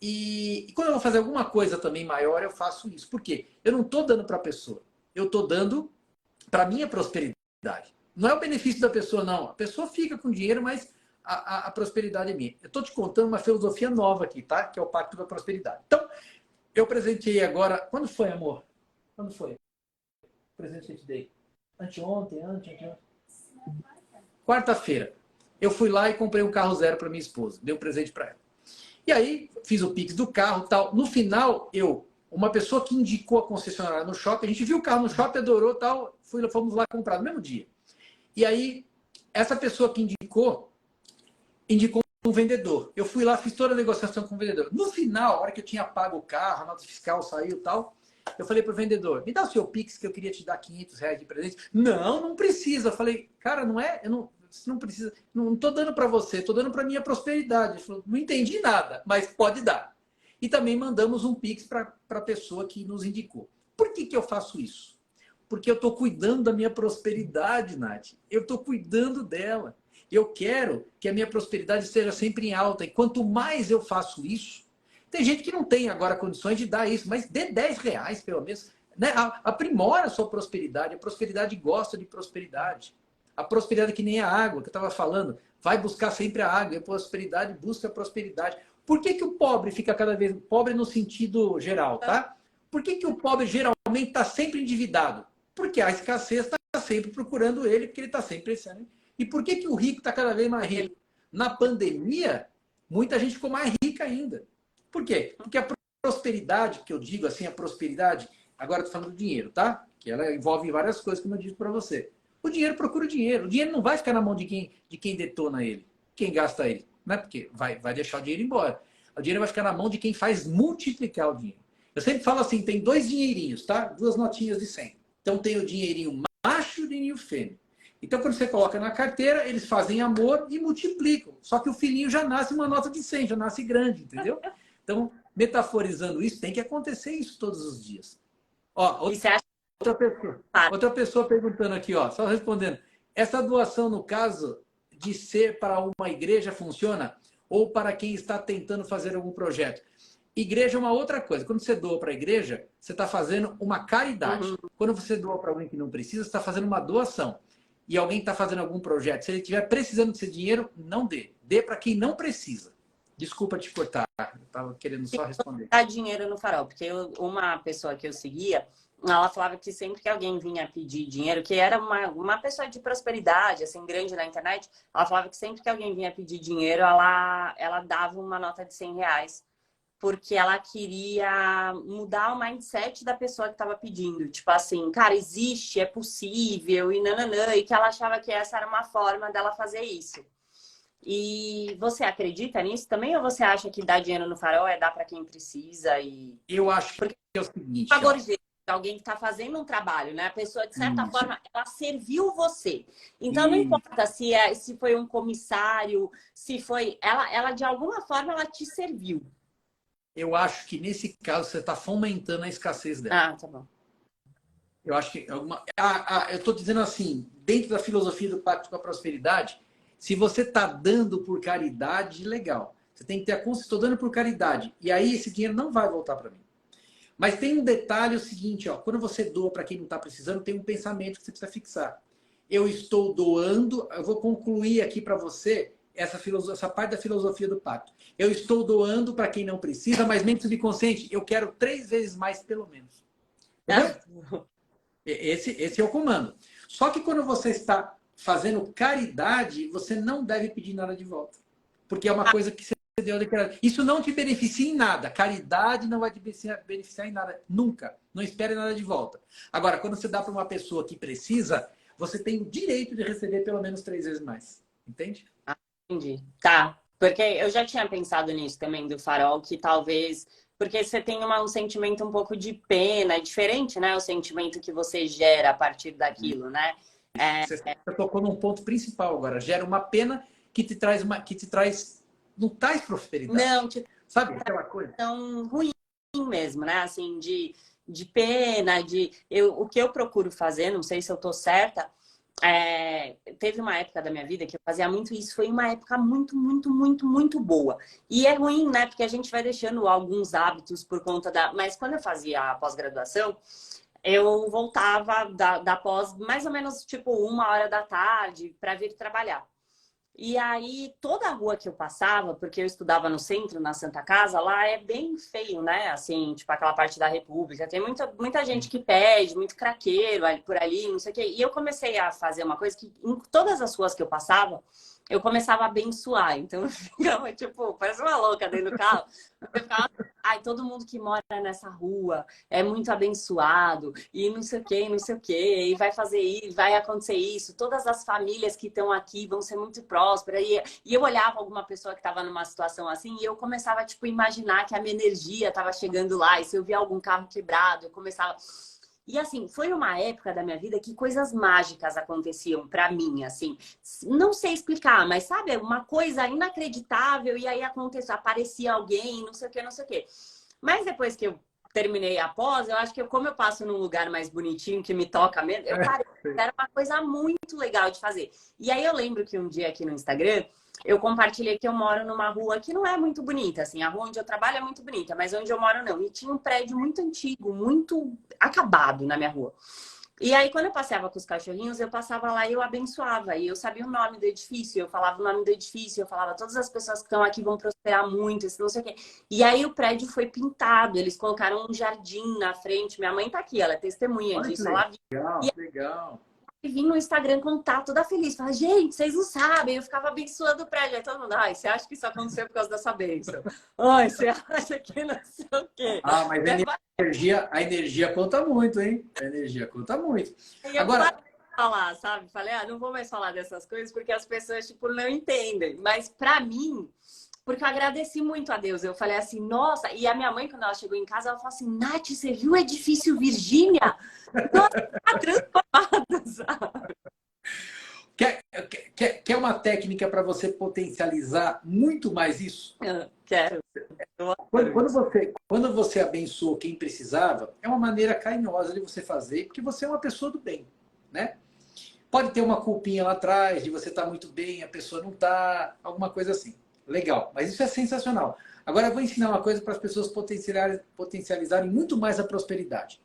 E quando eu vou fazer alguma coisa também maior, eu faço isso. Por quê? Eu não estou dando para a pessoa, eu estou dando para a minha prosperidade. Não é o benefício da pessoa, não. A pessoa fica com dinheiro, mas a prosperidade é minha. Eu estou te contando uma filosofia nova aqui, tá? Que é o Pacto da Prosperidade. Então, eu presenteei agora... Quando foi, amor? Quando foi? O presente que eu te dei? Anteontem? Quarta-feira. Eu fui lá e comprei um carro zero para minha esposa. Dei um presente para ela. E aí, fiz o Pix do carro e tal. No final, uma pessoa que indicou a concessionária no shopping, a gente viu o carro no shopping, adorou e tal, fomos lá comprar no mesmo dia. E aí, essa pessoa que indicou um vendedor. Eu fui lá, fiz toda a negociação com o vendedor. No final, a hora que eu tinha pago o carro, a nota fiscal saiu e tal, eu falei pro vendedor, me dá o seu Pix que eu queria te dar 500 reais de presente. Não precisa. Eu falei, cara, você não precisa, não estou dando para você, estou dando para minha prosperidade. Ele falou, não entendi nada, mas pode dar. E também mandamos um Pix para a pessoa que nos indicou. Por que eu faço isso? Porque eu estou cuidando da minha prosperidade, Nath. Eu estou cuidando dela. Eu quero que a minha prosperidade esteja sempre em alta. E quanto mais eu faço isso, tem gente que não tem agora condições de dar isso, mas dê 10 reais pelo menos. Né? Aprimora a sua prosperidade. A prosperidade gosta de prosperidade. A prosperidade que nem a água, que eu estava falando. Vai buscar sempre a água. E a prosperidade busca a prosperidade. Por que o pobre fica cada vez... Pobre no sentido geral, tá? Por que o pobre geralmente está sempre endividado? Porque a escassez está sempre procurando ele, porque ele está sempre precisando. E por que o rico está cada vez mais rico? Na pandemia, muita gente ficou mais rica ainda. Por quê? Porque a prosperidade, que eu digo assim, a prosperidade, agora estou falando do dinheiro, tá? Que ela envolve várias coisas, como eu disse para você. O dinheiro procura o dinheiro. O dinheiro não vai ficar na mão de quem detona ele, quem gasta ele. Não é porque vai deixar o dinheiro embora. O dinheiro vai ficar na mão de quem faz multiplicar o dinheiro. Eu sempre falo assim, tem 2 dinheirinhos, tá? 2 notinhas de 100. Então tem o dinheirinho macho e o dinheirinho fêmea. Então, quando você coloca na carteira, eles fazem amor e multiplicam. Só que o filhinho já nasce uma nota de 100, já nasce grande, entendeu? Então, metaforizando isso, tem que acontecer isso todos os dias. Ó, E você acha outra pessoa perguntando aqui, ó, só respondendo. Essa doação, no caso de ser para uma igreja, funciona? Ou para quem está tentando fazer algum projeto? Igreja é uma outra coisa. Quando você doa para a igreja, você está fazendo uma caridade. Quando você doa para alguém que não precisa, você está fazendo uma doação. E alguém está fazendo algum projeto, se ele estiver precisando desse dinheiro, não dê. Dê para quem não precisa. Desculpa te cortar, eu estava querendo só responder. Dar dinheiro no farol, porque uma pessoa que eu seguia, ela falava que sempre que alguém vinha pedir dinheiro, que era uma pessoa de prosperidade, assim, grande na internet, ela falava que sempre que alguém vinha pedir dinheiro, ela dava uma nota de 100 reais, porque ela queria mudar o mindset da pessoa que estava pedindo. Tipo assim, cara, existe, é possível, e nananã, e que ela achava que essa era uma forma dela fazer isso. E você acredita nisso também? Ou você acha que dar dinheiro no farol é dar para quem precisa? Eu acho que é o seguinte... Uma gorjeta, alguém que está fazendo um trabalho, né? A pessoa, de certa forma, ela serviu você. Então, não importa se foi um comissário, se foi... Ela, de alguma forma, ela te serviu. Eu acho que, nesse caso, você está fomentando a escassez dela. Ah, tá bom. Eu acho que... eu estou dizendo assim, dentro da filosofia do Pacto com a Prosperidade, se você está dando por caridade, legal. Você tem que ter a consciência, estou dando por caridade. E aí, esse dinheiro não vai voltar para mim. Mas tem um detalhe, o seguinte, ó, quando você doa para quem não está precisando, tem um pensamento que você precisa fixar. Eu estou doando, eu vou concluir aqui para você essa parte da filosofia do pacto. Eu estou doando para quem não precisa, mas mente subconsciente, eu quero 3 vezes mais, pelo menos. Entendeu? Esse é o comando. Só que quando você está fazendo caridade, você não deve pedir nada de volta. Porque é uma coisa que você deu de caridade. Isso não te beneficia em nada. Caridade não vai te beneficiar em nada. Nunca. Não espere nada de volta. Agora, quando você dá para uma pessoa que precisa, você tem o direito de receber pelo menos 3 vezes mais. Entende? Entendi. Tá. Porque eu já tinha pensado nisso também do farol, que talvez... Porque você tem um sentimento um pouco de pena, é diferente, né? O sentimento que você gera a partir daquilo, né? Você tocou num ponto principal agora. Gera uma pena que te traz não traz prosperidade. Não, sabe aquela coisa? Tão ruim mesmo, né? Assim, de pena, o que eu procuro fazer, não sei se eu tô certa, teve uma época da minha vida que eu fazia muito isso, foi uma época muito, muito, muito, muito boa. E é ruim, né? Porque a gente vai deixando alguns hábitos por conta da... Mas quando eu fazia a pós-graduação, eu voltava da pós mais ou menos tipo 1h da tarde para vir trabalhar. E aí, toda a rua que eu passava, porque eu estudava no centro, na Santa Casa, lá é bem feio, né? Assim, tipo aquela parte da República. Tem muita gente que pede, muito craqueiro por ali, não sei o quê. E eu comecei a fazer uma coisa que, em todas as ruas que eu passava, eu começava a abençoar. Então, eu ficava, tipo, parece uma louca dentro do carro. Eu ficava, ai, todo mundo que mora nessa rua é muito abençoado, e não sei o quê, não sei o quê, e vai fazer isso, vai acontecer isso. Todas as famílias que estão aqui vão ser muito prósperas. E eu olhava alguma pessoa que estava numa situação assim, e eu começava, tipo, a imaginar que a minha energia estava chegando lá, e se eu via algum carro quebrado, eu começava... E assim, foi uma época da minha vida que coisas mágicas aconteciam pra mim, assim. Não sei explicar, mas sabe, uma coisa inacreditável e aí aparecia alguém, não sei o que, não sei o que. Mas depois que eu terminei a pós, eu acho que como eu passo num lugar mais bonitinho, que me toca mesmo, eu parei, era uma coisa muito legal de fazer. E aí eu lembro que um dia aqui no Instagram, eu compartilhei que eu moro numa rua que não é muito bonita, assim, a rua onde eu trabalho é muito bonita, mas onde eu moro não. E tinha um prédio muito antigo, muito acabado na minha rua. E aí, quando eu passeava com os cachorrinhos, eu passava lá e eu abençoava. E eu sabia o nome do edifício, eu falava o nome do edifício, eu falava todas as pessoas que estão aqui vão prosperar muito, não sei o quê. E aí o prédio foi pintado, eles colocaram um jardim na frente. Minha mãe tá aqui, ela é testemunha disso. Ela legal, legal. E vim no Instagram contar toda feliz. Falar, gente, vocês não sabem, eu ficava abençoando o prédio. Aí todo mundo, ai, você acha que isso aconteceu por causa dessa bênção? Ai, você acha que não sei o quê? Ah, mas a energia conta muito, hein? A energia conta muito. Agora, falar, sabe? Falei, não vou mais falar dessas coisas porque as pessoas, tipo, não entendem. Mas pra mim, porque eu agradeci muito a Deus. Eu falei assim, nossa... E a minha mãe, quando ela chegou em casa, ela falou assim, Nath, você viu o edifício Virgínia? Nossa, tá transformado, sabe? uma técnica para você potencializar muito mais isso? Quero. Quando você abençoou quem precisava, é uma maneira carinhosa de você fazer, porque você é uma pessoa do bem, né? Pode ter uma culpinha lá atrás, de você estar muito bem, a pessoa não está, alguma coisa assim. Legal, mas isso é sensacional. Agora eu vou ensinar uma coisa para as pessoas potencializarem muito mais a prosperidade.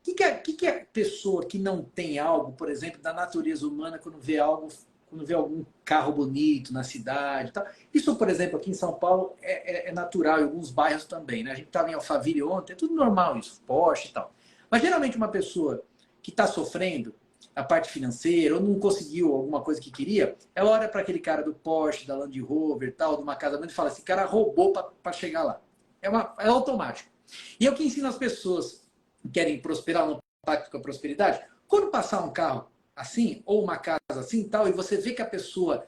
O que é a pessoa que não tem algo, por exemplo, da natureza humana, quando vê algum carro bonito na cidade e tal? Isso, por exemplo, aqui em São Paulo é natural, em alguns bairros também, né? A gente estava em Alphaville ontem, é tudo normal isso, Porsche e tal. Mas geralmente uma pessoa que está sofrendo a parte financeira ou não conseguiu alguma coisa que queria, ela olha para aquele cara do Porsche, da Land Rover e tal, de uma casa grande e fala, esse cara roubou para chegar lá. É automático. E eu que ensino as pessoas querem prosperar no pacto com a prosperidade, quando passar um carro assim, ou uma casa assim tal, e você vê que a pessoa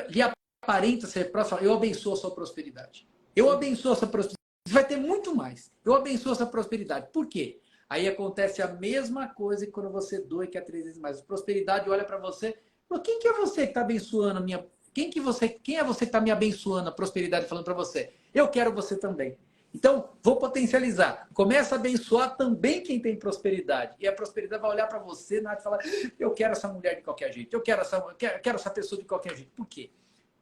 lhe aparenta ser próxima, eu abençoo a sua prosperidade. Eu abençoo a sua prosperidade. Você vai ter muito mais. Eu abençoo a sua prosperidade. Por quê? Aí acontece a mesma coisa que quando você doa e quer 3 vezes mais. A prosperidade olha para você, quem que é você que está abençoando a minha... Quem é você que está me abençoando a prosperidade falando para você? Eu quero você também. Então, vou potencializar. Começa a abençoar também quem tem prosperidade. E a prosperidade vai olhar para você e falar, eu quero essa mulher de qualquer jeito, eu quero essa pessoa de qualquer jeito. Por quê?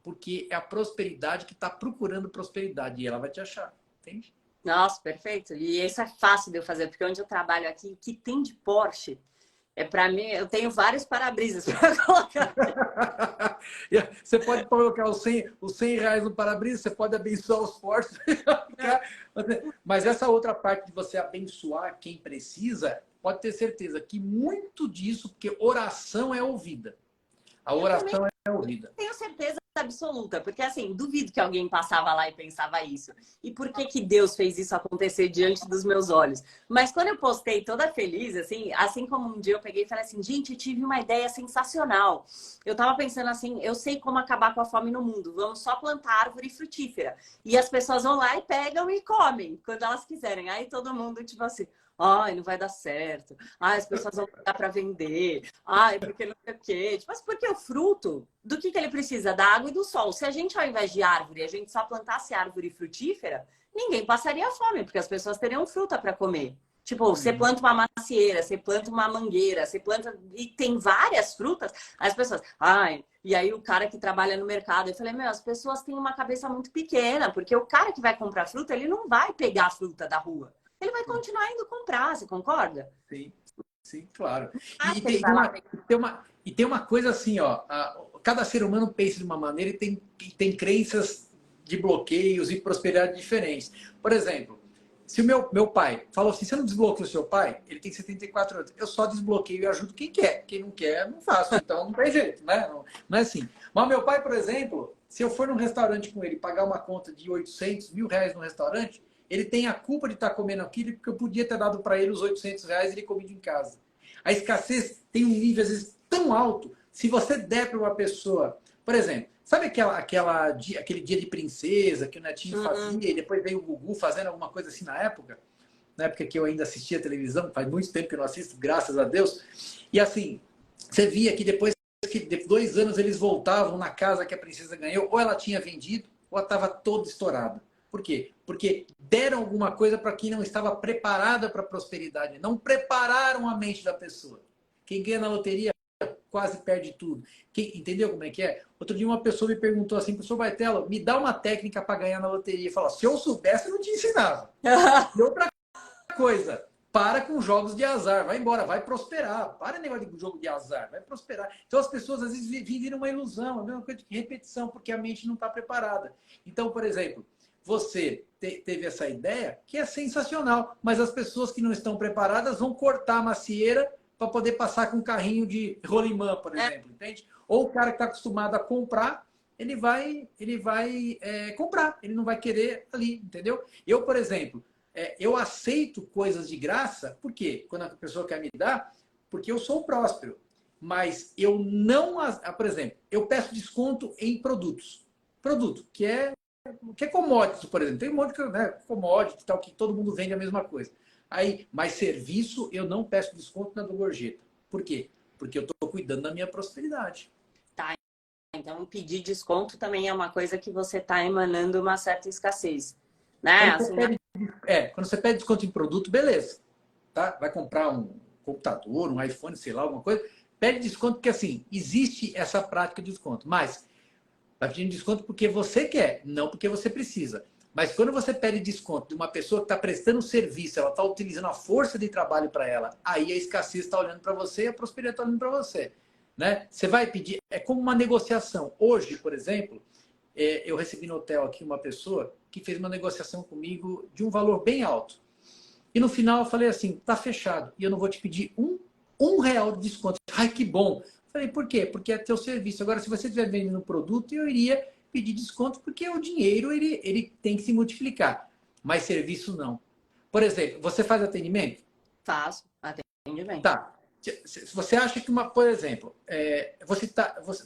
Porque é a prosperidade que está procurando prosperidade e ela vai te achar. Entende? Nossa, perfeito. E isso é fácil de eu fazer, porque onde eu trabalho aqui, o que tem de Porsche, para mim, eu tenho vários para-brisas para colocar. Você pode colocar os 100 reais no para-brisa, você pode abençoar os Porsche. Mas essa outra parte de você abençoar quem precisa, pode ter certeza que muito disso, porque oração é ouvida. A oração é ouvida. Tenho certeza absoluta, porque assim, duvido que alguém passava lá e pensava isso. E por que que Deus fez isso acontecer diante dos meus olhos? Mas quando eu postei toda feliz, assim como um dia eu peguei e falei assim, gente, eu tive uma ideia sensacional. Eu tava pensando assim, eu sei como acabar com a fome no mundo, vamos só plantar árvore frutífera. E as pessoas vão lá e pegam e comem, quando elas quiserem. Aí todo mundo, tipo assim, ai, não vai dar certo. Ai, as pessoas vão pegar para vender. Ai, porque não sei o quê. Tipo, mas porque o fruto, do que ele precisa? Da água e do sol. Se a gente, ao invés de árvore, a gente só plantasse árvore frutífera, ninguém passaria fome, porque as pessoas teriam fruta para comer. Tipo, você planta uma macieira, você planta uma mangueira, você planta... E tem várias frutas. As pessoas... Ai... E aí o cara que trabalha no mercado, eu falei, as pessoas têm uma cabeça muito pequena, porque o cara que vai comprar fruta, ele não vai pegar a fruta da rua. Ele vai continuar indo comprar, você concorda? Sim, sim, claro. E E tem uma coisa assim, ó, cada ser humano pensa de uma maneira e tem crenças de bloqueios e prosperidade diferentes. Por exemplo, se o meu pai falou assim, você não desbloqueia o seu pai? Ele tem 74 anos. Eu só desbloqueio e ajudo quem quer. Quem não quer, não faço. Então não tem jeito, né? Não é assim. Mas meu pai, por exemplo, se eu for num restaurante com ele pagar uma conta de 800 mil reais no restaurante, ele tem a culpa de estar comendo aquilo porque eu podia ter dado para ele os 800 reais e ele comido em casa. A escassez tem um nível, às vezes, tão alto. Se você der para uma pessoa... Por exemplo, sabe aquele dia de princesa que o Netinho fazia e depois veio o Gugu fazendo alguma coisa assim na época? Na época que eu ainda assistia televisão, faz muito tempo que eu não assisto, graças a Deus. E assim, você via que depois de 2 anos eles voltavam na casa que a princesa ganhou, ou ela tinha vendido, ou ela estava toda estourada. Por quê? Porque deram alguma coisa para quem não estava preparada para a prosperidade. Não prepararam a mente da pessoa. Quem ganha na loteria quase perde tudo. Entendeu como é que é? Outro dia uma pessoa me perguntou assim, professor Baitelo, me dá uma técnica para ganhar na loteria. E falou, se eu soubesse, eu não te ensinava. E outra coisa, para com jogos de azar. Vai embora, vai prosperar. Para o negócio de jogo de azar, vai prosperar. Então as pessoas às vezes vivem uma ilusão, a mesma coisa de repetição, porque a mente não está preparada. Então, por exemplo, você teve essa ideia que é sensacional, mas as pessoas que não estão preparadas vão cortar a macieira para poder passar com um carrinho de rolimã, por exemplo, entende? Ou o cara que está acostumado a comprar, ele vai comprar, ele não vai querer ali, entendeu? Eu, por exemplo, eu aceito coisas de graça, por quê? Quando a pessoa quer me dar, porque eu sou próspero, mas eu não, por exemplo, eu peço desconto em produtos. Produto, que é commodity, por exemplo. Tem um monte de commodity, tal, que todo mundo vende a mesma coisa. Aí, mas serviço, eu não peço desconto na do gorjeta. Por quê? Porque eu estou cuidando da minha prosperidade. Tá, Então, pedir desconto também é uma coisa que você está emanando uma certa escassez, né? Quando você Assim, pede, quando você pede desconto em produto, beleza. Tá? Vai comprar um computador, um iPhone, sei lá, alguma coisa, pede desconto porque, assim, existe essa prática de desconto. Mas vai pedindo desconto porque você quer, não porque você precisa. Mas quando você pede desconto de uma pessoa que está prestando serviço, ela está utilizando a força de trabalho para ela, aí a escassez está olhando para você e a prosperidade está olhando para você. Né? Você vai pedir, é como uma negociação. Hoje, por exemplo, eu recebi no hotel aqui uma pessoa que fez uma negociação comigo de um valor bem alto. E no final eu falei assim, tá fechado. E eu não vou te pedir um real de desconto. Ai, que bom. Falei, por quê? Porque é teu serviço. Agora, se você estiver vendendo um produto, eu iria pedir desconto, porque o dinheiro ele tem que se multiplicar. Mas serviço não. Por exemplo, você faz atendimento? faço, atende bem. Tá. Se você acha que por exemplo,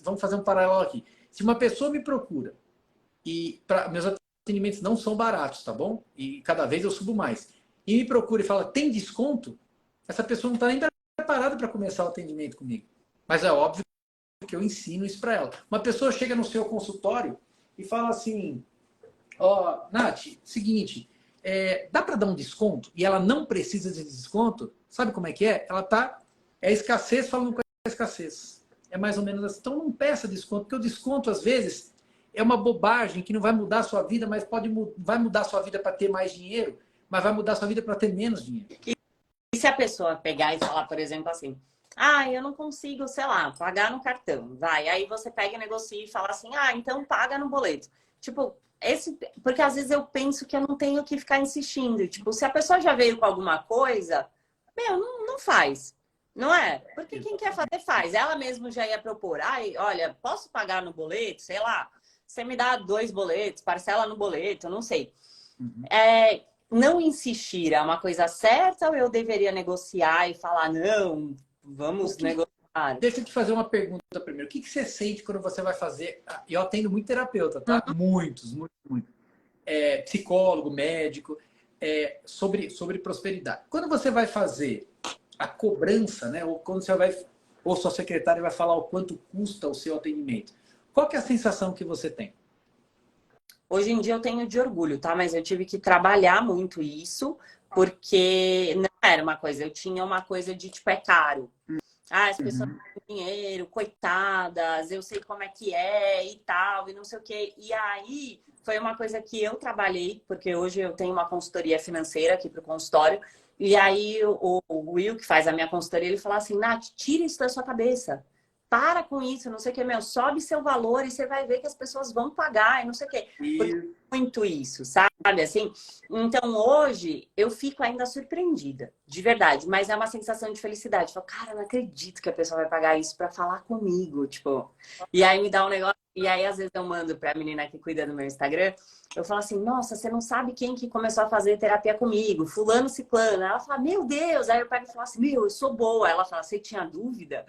vamos fazer um paralelo aqui. Se uma pessoa me procura e meus atendimentos não são baratos, tá bom? E cada vez eu subo mais. E me procura e fala, tem desconto? Essa pessoa não está nem preparada para começar o atendimento comigo. Mas é óbvio que eu ensino isso para ela. Uma pessoa chega no seu consultório e fala assim, ó, Nath, seguinte, dá para dar um desconto? E ela não precisa de desconto? Sabe como é que é? Ela tá, é escassez falando com a escassez. É mais ou menos assim. Então não peça desconto, porque o desconto, às vezes, é uma bobagem que não vai mudar a sua vida, mas vai mudar a sua vida para ter mais dinheiro, mas vai mudar a sua vida para ter menos dinheiro. E se a pessoa pegar e falar, por exemplo, assim, eu não consigo, sei lá, pagar no cartão, vai. Aí você pega e negocia e fala assim, então paga no boleto. Tipo, porque às vezes eu penso que eu não tenho que ficar insistindo. Tipo, se a pessoa já veio com alguma coisa, não faz. Não é? Porque quem quer fazer, faz. Ela mesma já ia propor, olha, posso pagar no boleto? Sei lá, você me dá 2 boletos, parcela no boleto, não sei. Uhum. Não insistir é uma coisa certa ou eu deveria negociar e falar, não, vamos negociar? Deixa eu te fazer uma pergunta primeiro. O que você sente quando você vai fazer... Eu atendo muito terapeuta, tá? Muitos, muito. Psicólogo, médico, sobre prosperidade. Quando você vai fazer a cobrança, né? Ou quando você vai... Ou sua secretária vai falar o quanto custa o seu atendimento. Qual que é a sensação que você tem? Hoje em dia eu tenho de orgulho, tá? Mas eu tive que trabalhar muito isso, porque não era uma coisa. Eu tinha uma coisa de, tipo, é caro. As pessoas não têm dinheiro, coitadas, eu sei como é que é e tal, e não sei o quê. E aí foi uma coisa que eu trabalhei, porque hoje eu tenho uma consultoria financeira aqui para o consultório. E aí o Will, que faz a minha consultoria, ele falou assim, Nath, tira isso da sua cabeça. Para com isso, não sei o que, sobe seu valor e você vai ver que as pessoas vão pagar e não sei o que. Porque muito isso, sabe? Assim, então hoje eu fico ainda surpreendida, de verdade, mas é uma sensação de felicidade. Eu falo, cara, não acredito que a pessoa vai pagar isso pra falar comigo, tipo. E aí me dá um negócio, e aí às vezes eu mando pra menina que cuida do meu Instagram, eu falo assim, nossa, você não sabe quem que começou a fazer terapia comigo, fulano, ciclano. Ela fala, meu Deus, aí eu pego e falo assim, eu sou boa. Ela fala, você tinha dúvida?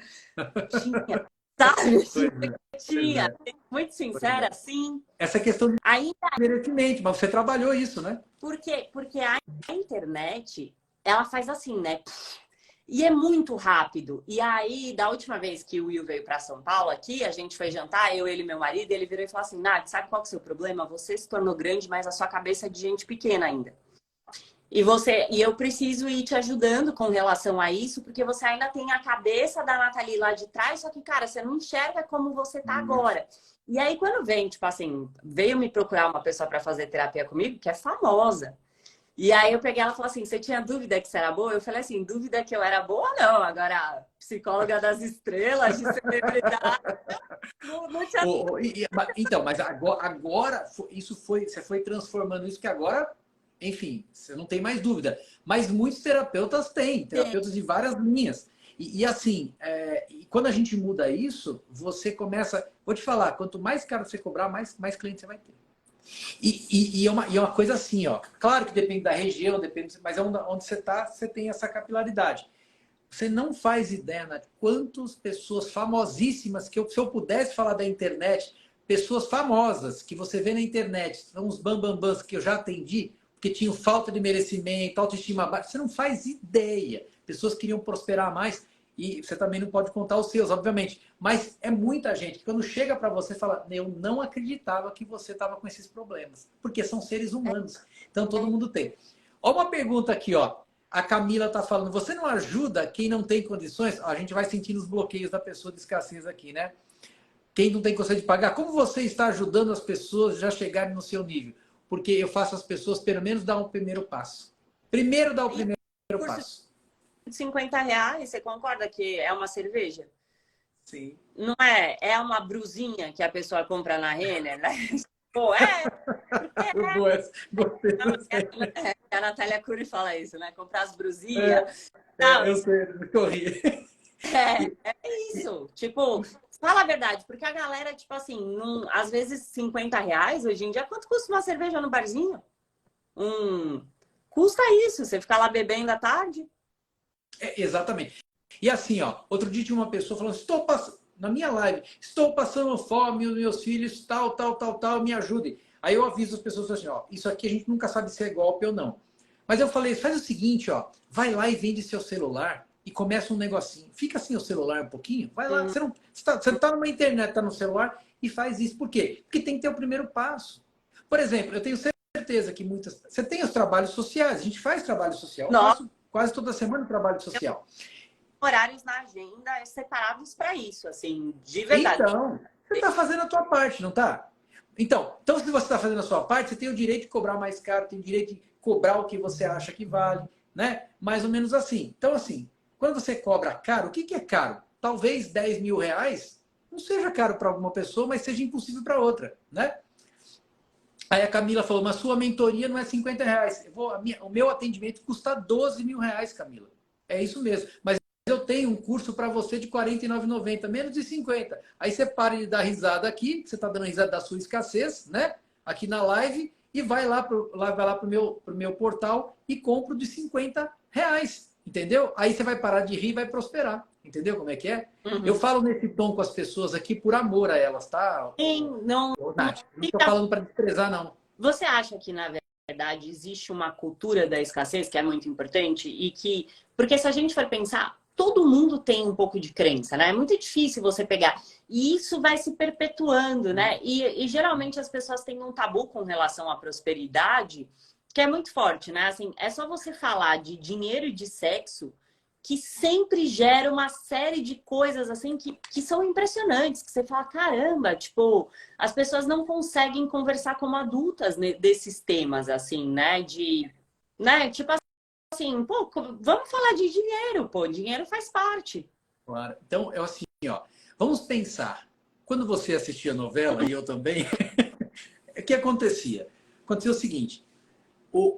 Tinha. Sabe? Tinha. Muito sincera, sim. Essa questão de Ainda merecimento, mas você trabalhou isso, né? porque a internet, ela faz assim, né? E é muito rápido. E aí, da última vez que o Will veio para São Paulo aqui, a gente foi jantar, eu, ele e meu marido, ele virou e falou assim, Nath, sabe qual que é o seu problema? Você se tornou grande, mas a sua cabeça é de gente pequena ainda. E eu preciso ir te ajudando com relação a isso, porque você ainda tem a cabeça da Nathalie lá de trás, só que, cara, você não enxerga como você tá agora. E aí, quando vem, tipo assim, veio me procurar uma pessoa para fazer terapia comigo, que é famosa. E aí eu peguei ela e falei assim, você tinha dúvida que você era boa? Eu falei assim, dúvida que eu era boa, não. Agora, psicóloga das estrelas, de celebridade, não tinha... Então, mas agora você foi transformando isso, que agora, enfim, você não tem mais dúvida. Mas muitos terapeutas têm, terapeutas de várias linhas. E assim, quando a gente muda isso, você começa... Vou te falar, quanto mais caro você cobrar, mais cliente você vai ter. E é uma coisa assim, ó. Claro que depende da região, mas onde você está, você tem essa capilaridade. Você não faz ideia, Nath, quantas pessoas famosíssimas que se eu pudesse falar da internet, pessoas famosas que você vê na internet, são uns bambambãs que eu já atendi, porque tinham falta de merecimento, autoestima baixa, você não faz ideia. Pessoas queriam prosperar mais. E você também não pode contar os seus, obviamente. Mas é muita gente que quando chega para você fala, eu não acreditava que você estava com esses problemas. Porque são seres humanos. Então todo mundo tem. Ó, uma pergunta aqui, ó. A Camila está falando, você não ajuda quem não tem condições? Ó, a gente vai sentindo os bloqueios da pessoa de escassez aqui, né? Quem não tem condições de pagar. Como você está ajudando as pessoas já chegarem no seu nível? Porque eu faço as pessoas pelo menos dar um primeiro passo. Primeiro dar o primeiro passo. R$ 50, você concorda que é uma cerveja? Sim. Não é? É uma brusinha que a pessoa compra na Renner, né? Pô, é. Gostei. A Natália Cury fala isso, né? Comprar as brusinhas. Eu sei, me corri. É isso. Tipo, fala a verdade, porque a galera, tipo assim, às vezes R$ 50 hoje em dia, quanto custa uma cerveja no barzinho? Custa isso, você ficar lá bebendo à tarde. Exatamente. E assim, ó, outro dia tinha uma pessoa falando, na minha live, estou passando fome, os meus filhos, tal, me ajudem. Aí eu aviso as pessoas assim, ó, isso aqui a gente nunca sabe se é golpe ou não. Mas eu falei, faz o seguinte, ó, vai lá e vende seu celular e começa um negocinho. Fica sem o celular um pouquinho, vai lá, você tá numa internet, tá no celular e faz isso. Por quê? Porque tem que ter o primeiro passo. Por exemplo, eu tenho certeza que você tem os trabalhos sociais, a gente faz trabalho social, eu faço quase toda semana trabalho social. Horários na agenda separados para isso, assim, de verdade. Então, você está fazendo a tua parte, não tá? Então, se você está fazendo a sua parte, você tem o direito de cobrar mais caro, tem o direito de cobrar o que você acha que vale, né? Mais ou menos assim. Então, assim, quando você cobra caro, o que é caro? Talvez R$ 10.000 não seja caro para alguma pessoa, mas seja impossível para outra, né? Aí a Camila falou, mas sua mentoria não é R$ 50. O meu atendimento custa R$ 12.000, Camila. É isso mesmo. Mas eu tenho um curso para você de R$ 49,90, menos de 50. Aí você para de dar risada aqui, você está dando risada da sua escassez, né? Aqui na live, e vai lá pro meu portal e compra o de R$ 50. Entendeu? Aí você vai parar de rir e vai prosperar. Entendeu como é que é? Uhum. Eu falo nesse tom com as pessoas aqui por amor a elas, tá? Sim, não estou falando para desprezar, não. Você acha que, na verdade, existe uma cultura da escassez que é muito importante e que... Porque se a gente for pensar, todo mundo tem um pouco de crença, né? É muito difícil você pegar. E isso vai se perpetuando, né? E geralmente as pessoas têm um tabu com relação à prosperidade que é muito forte, né? Assim, é só você falar de dinheiro e de sexo que sempre gera uma série de coisas assim que são impressionantes, que você fala, caramba, tipo, as pessoas não conseguem conversar como adultas desses temas, assim, né? Tipo assim, pô, vamos falar de dinheiro, pô, dinheiro faz parte. Claro. Então, é assim, ó, vamos pensar. Quando você assistia a novela, e eu também, o que acontecia? Acontecia o seguinte,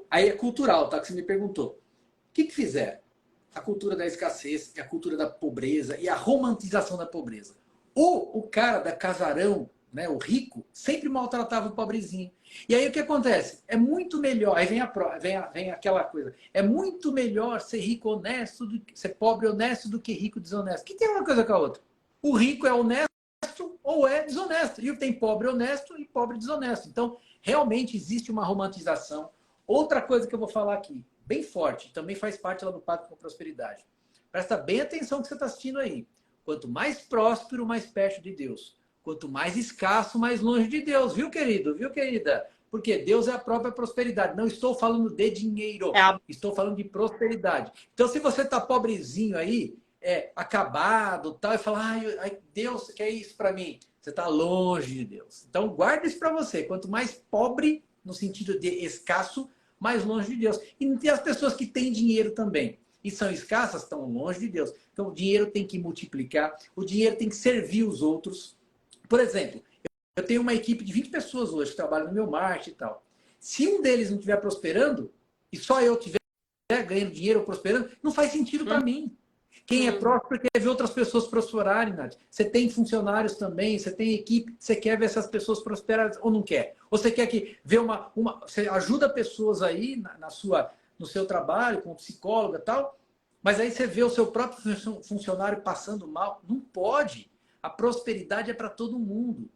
aí é cultural, tá? Que você me perguntou. O que fizeram? A cultura da escassez, a cultura da pobreza e a romantização da pobreza. O cara da casarão, né, o rico, sempre maltratava o pobrezinho. E aí o que acontece? É muito melhor, aí vem aquela coisa, é muito melhor ser rico honesto, ser pobre honesto do que rico desonesto. Que tem uma coisa com a outra. O rico é honesto ou é desonesto. E tem pobre honesto e pobre desonesto. Então, realmente existe uma romantização. Outra coisa que eu vou falar aqui, bem forte, também faz parte lá do Pacto com a Prosperidade. Presta bem atenção que você está assistindo aí. Quanto mais próspero, mais perto de Deus. Quanto mais escasso, mais longe de Deus. Viu, querido? Viu, querida? Porque Deus é a própria prosperidade. Não estou falando de dinheiro. Estou falando de prosperidade. Então, se você está pobrezinho aí, acabado, tal, e fala, ai, Deus quer isso para mim. Você está longe de Deus. Então, guarda isso para você. Quanto mais pobre, no sentido de escasso, mais longe de Deus. E tem as pessoas que têm dinheiro também e são escassas, estão longe de Deus. Então, o dinheiro tem que multiplicar, o dinheiro tem que servir os outros. Por exemplo, eu tenho uma equipe de 20 pessoas hoje que trabalham no meu marketing e tal. Se um deles não estiver prosperando, e só eu estiver ganhando dinheiro ou prosperando, não faz sentido para mim. Quem é próspero quer ver outras pessoas prosperarem, Nath. Você tem funcionários também, você tem equipe, você quer ver essas pessoas prosperarem ou não quer? Ou você quer que ver você ajuda pessoas aí no seu trabalho, como psicóloga e tal, mas aí você vê o seu próprio funcionário passando mal? Não pode. A prosperidade é para todo mundo.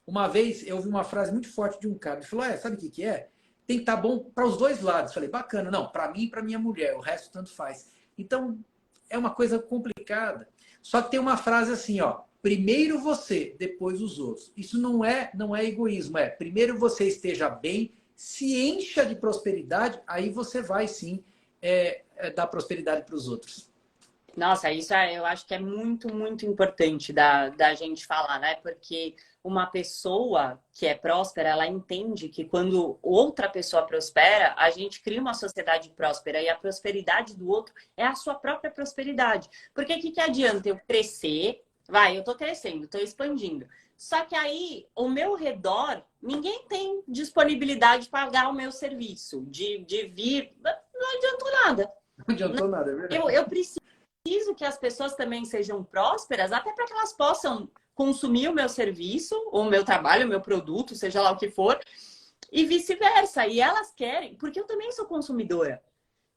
Uma vez eu ouvi uma frase muito forte de um cara, ele falou, sabe o que é? Tem que estar bom para os dois lados. Falei, bacana. Não, para mim e para minha mulher, o resto tanto faz. Então, é uma coisa complicada. complicada. Só que tem uma frase assim, ó, primeiro você, depois os outros. Isso não é egoísmo, é primeiro você esteja bem, se encha de prosperidade, aí você vai sim dar prosperidade para os outros. Nossa, isso eu acho que é muito, muito importante da gente falar, né? Porque uma pessoa que é próspera, ela entende que quando outra pessoa prospera, a gente cria uma sociedade próspera e a prosperidade do outro é a sua própria prosperidade. Porque o que adianta eu crescer? Vai, eu tô crescendo, tô expandindo. Só que aí, ao meu redor, ninguém tem disponibilidade de pagar o meu serviço, de vir. Não adiantou nada. Não adiantou nada, é verdade. Eu preciso que as pessoas também sejam prósperas, até para que elas possam consumir o meu serviço, ou o meu trabalho, o meu produto, seja lá o que for, e vice-versa. E elas querem, porque eu também sou consumidora.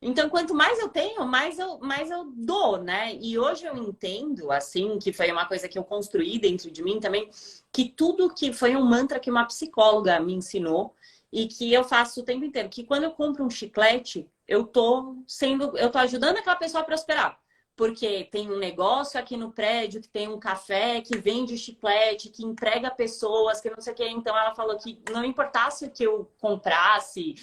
Então, quanto mais eu tenho, mais eu dou, né? E hoje eu entendo, assim, que foi uma coisa que eu construí dentro de mim também, que tudo que foi um mantra que uma psicóloga me ensinou e que eu faço o tempo inteiro, que quando eu compro um chiclete, eu tô ajudando aquela pessoa a prosperar. Porque tem um negócio aqui no prédio que tem um café que vende chiclete, que emprega pessoas, que não sei o quê. Então ela falou que não importasse o que eu comprasse,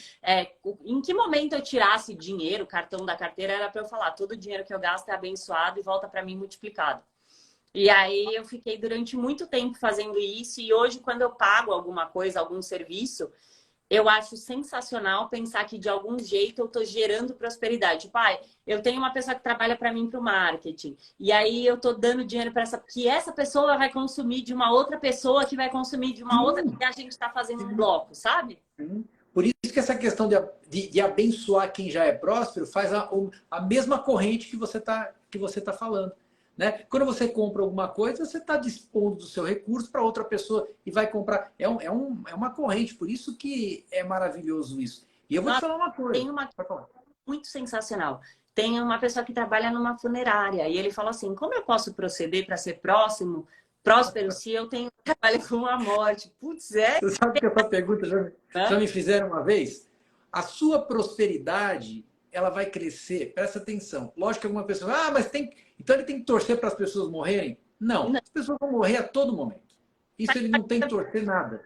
em que momento eu tirasse dinheiro, cartão da carteira, era para eu falar, todo o dinheiro que eu gasto é abençoado e volta para mim multiplicado. E aí eu fiquei durante muito tempo fazendo isso, e hoje, quando eu pago alguma coisa, algum serviço, eu acho sensacional pensar que de algum jeito eu estou gerando prosperidade. Pai, eu tenho uma pessoa que trabalha para mim para o marketing. E aí eu estou dando dinheiro para que essa pessoa vai consumir de uma outra pessoa que vai consumir de uma outra, e a gente está fazendo um bloco, sabe? Por isso que essa questão de abençoar quem já é próspero faz a mesma corrente que você tá falando. Né? Quando você compra alguma coisa, você está dispondo do seu recurso para outra pessoa e vai comprar. É uma corrente, por isso que é maravilhoso isso. E eu vou te falar uma coisa. Tem uma muito sensacional. Tem uma pessoa que trabalha numa funerária e ele fala assim: como eu posso proceder para ser próspero, se eu tenho trabalho com a morte? Putz, Você sabe que essa pergunta já me fizeram uma vez? A sua prosperidade, ela vai crescer, presta atenção. Lógico que alguma pessoa, mas então ele tem que torcer para as pessoas morrerem? Não, as pessoas vão morrer a todo momento. Isso ele não tem que torcer nada.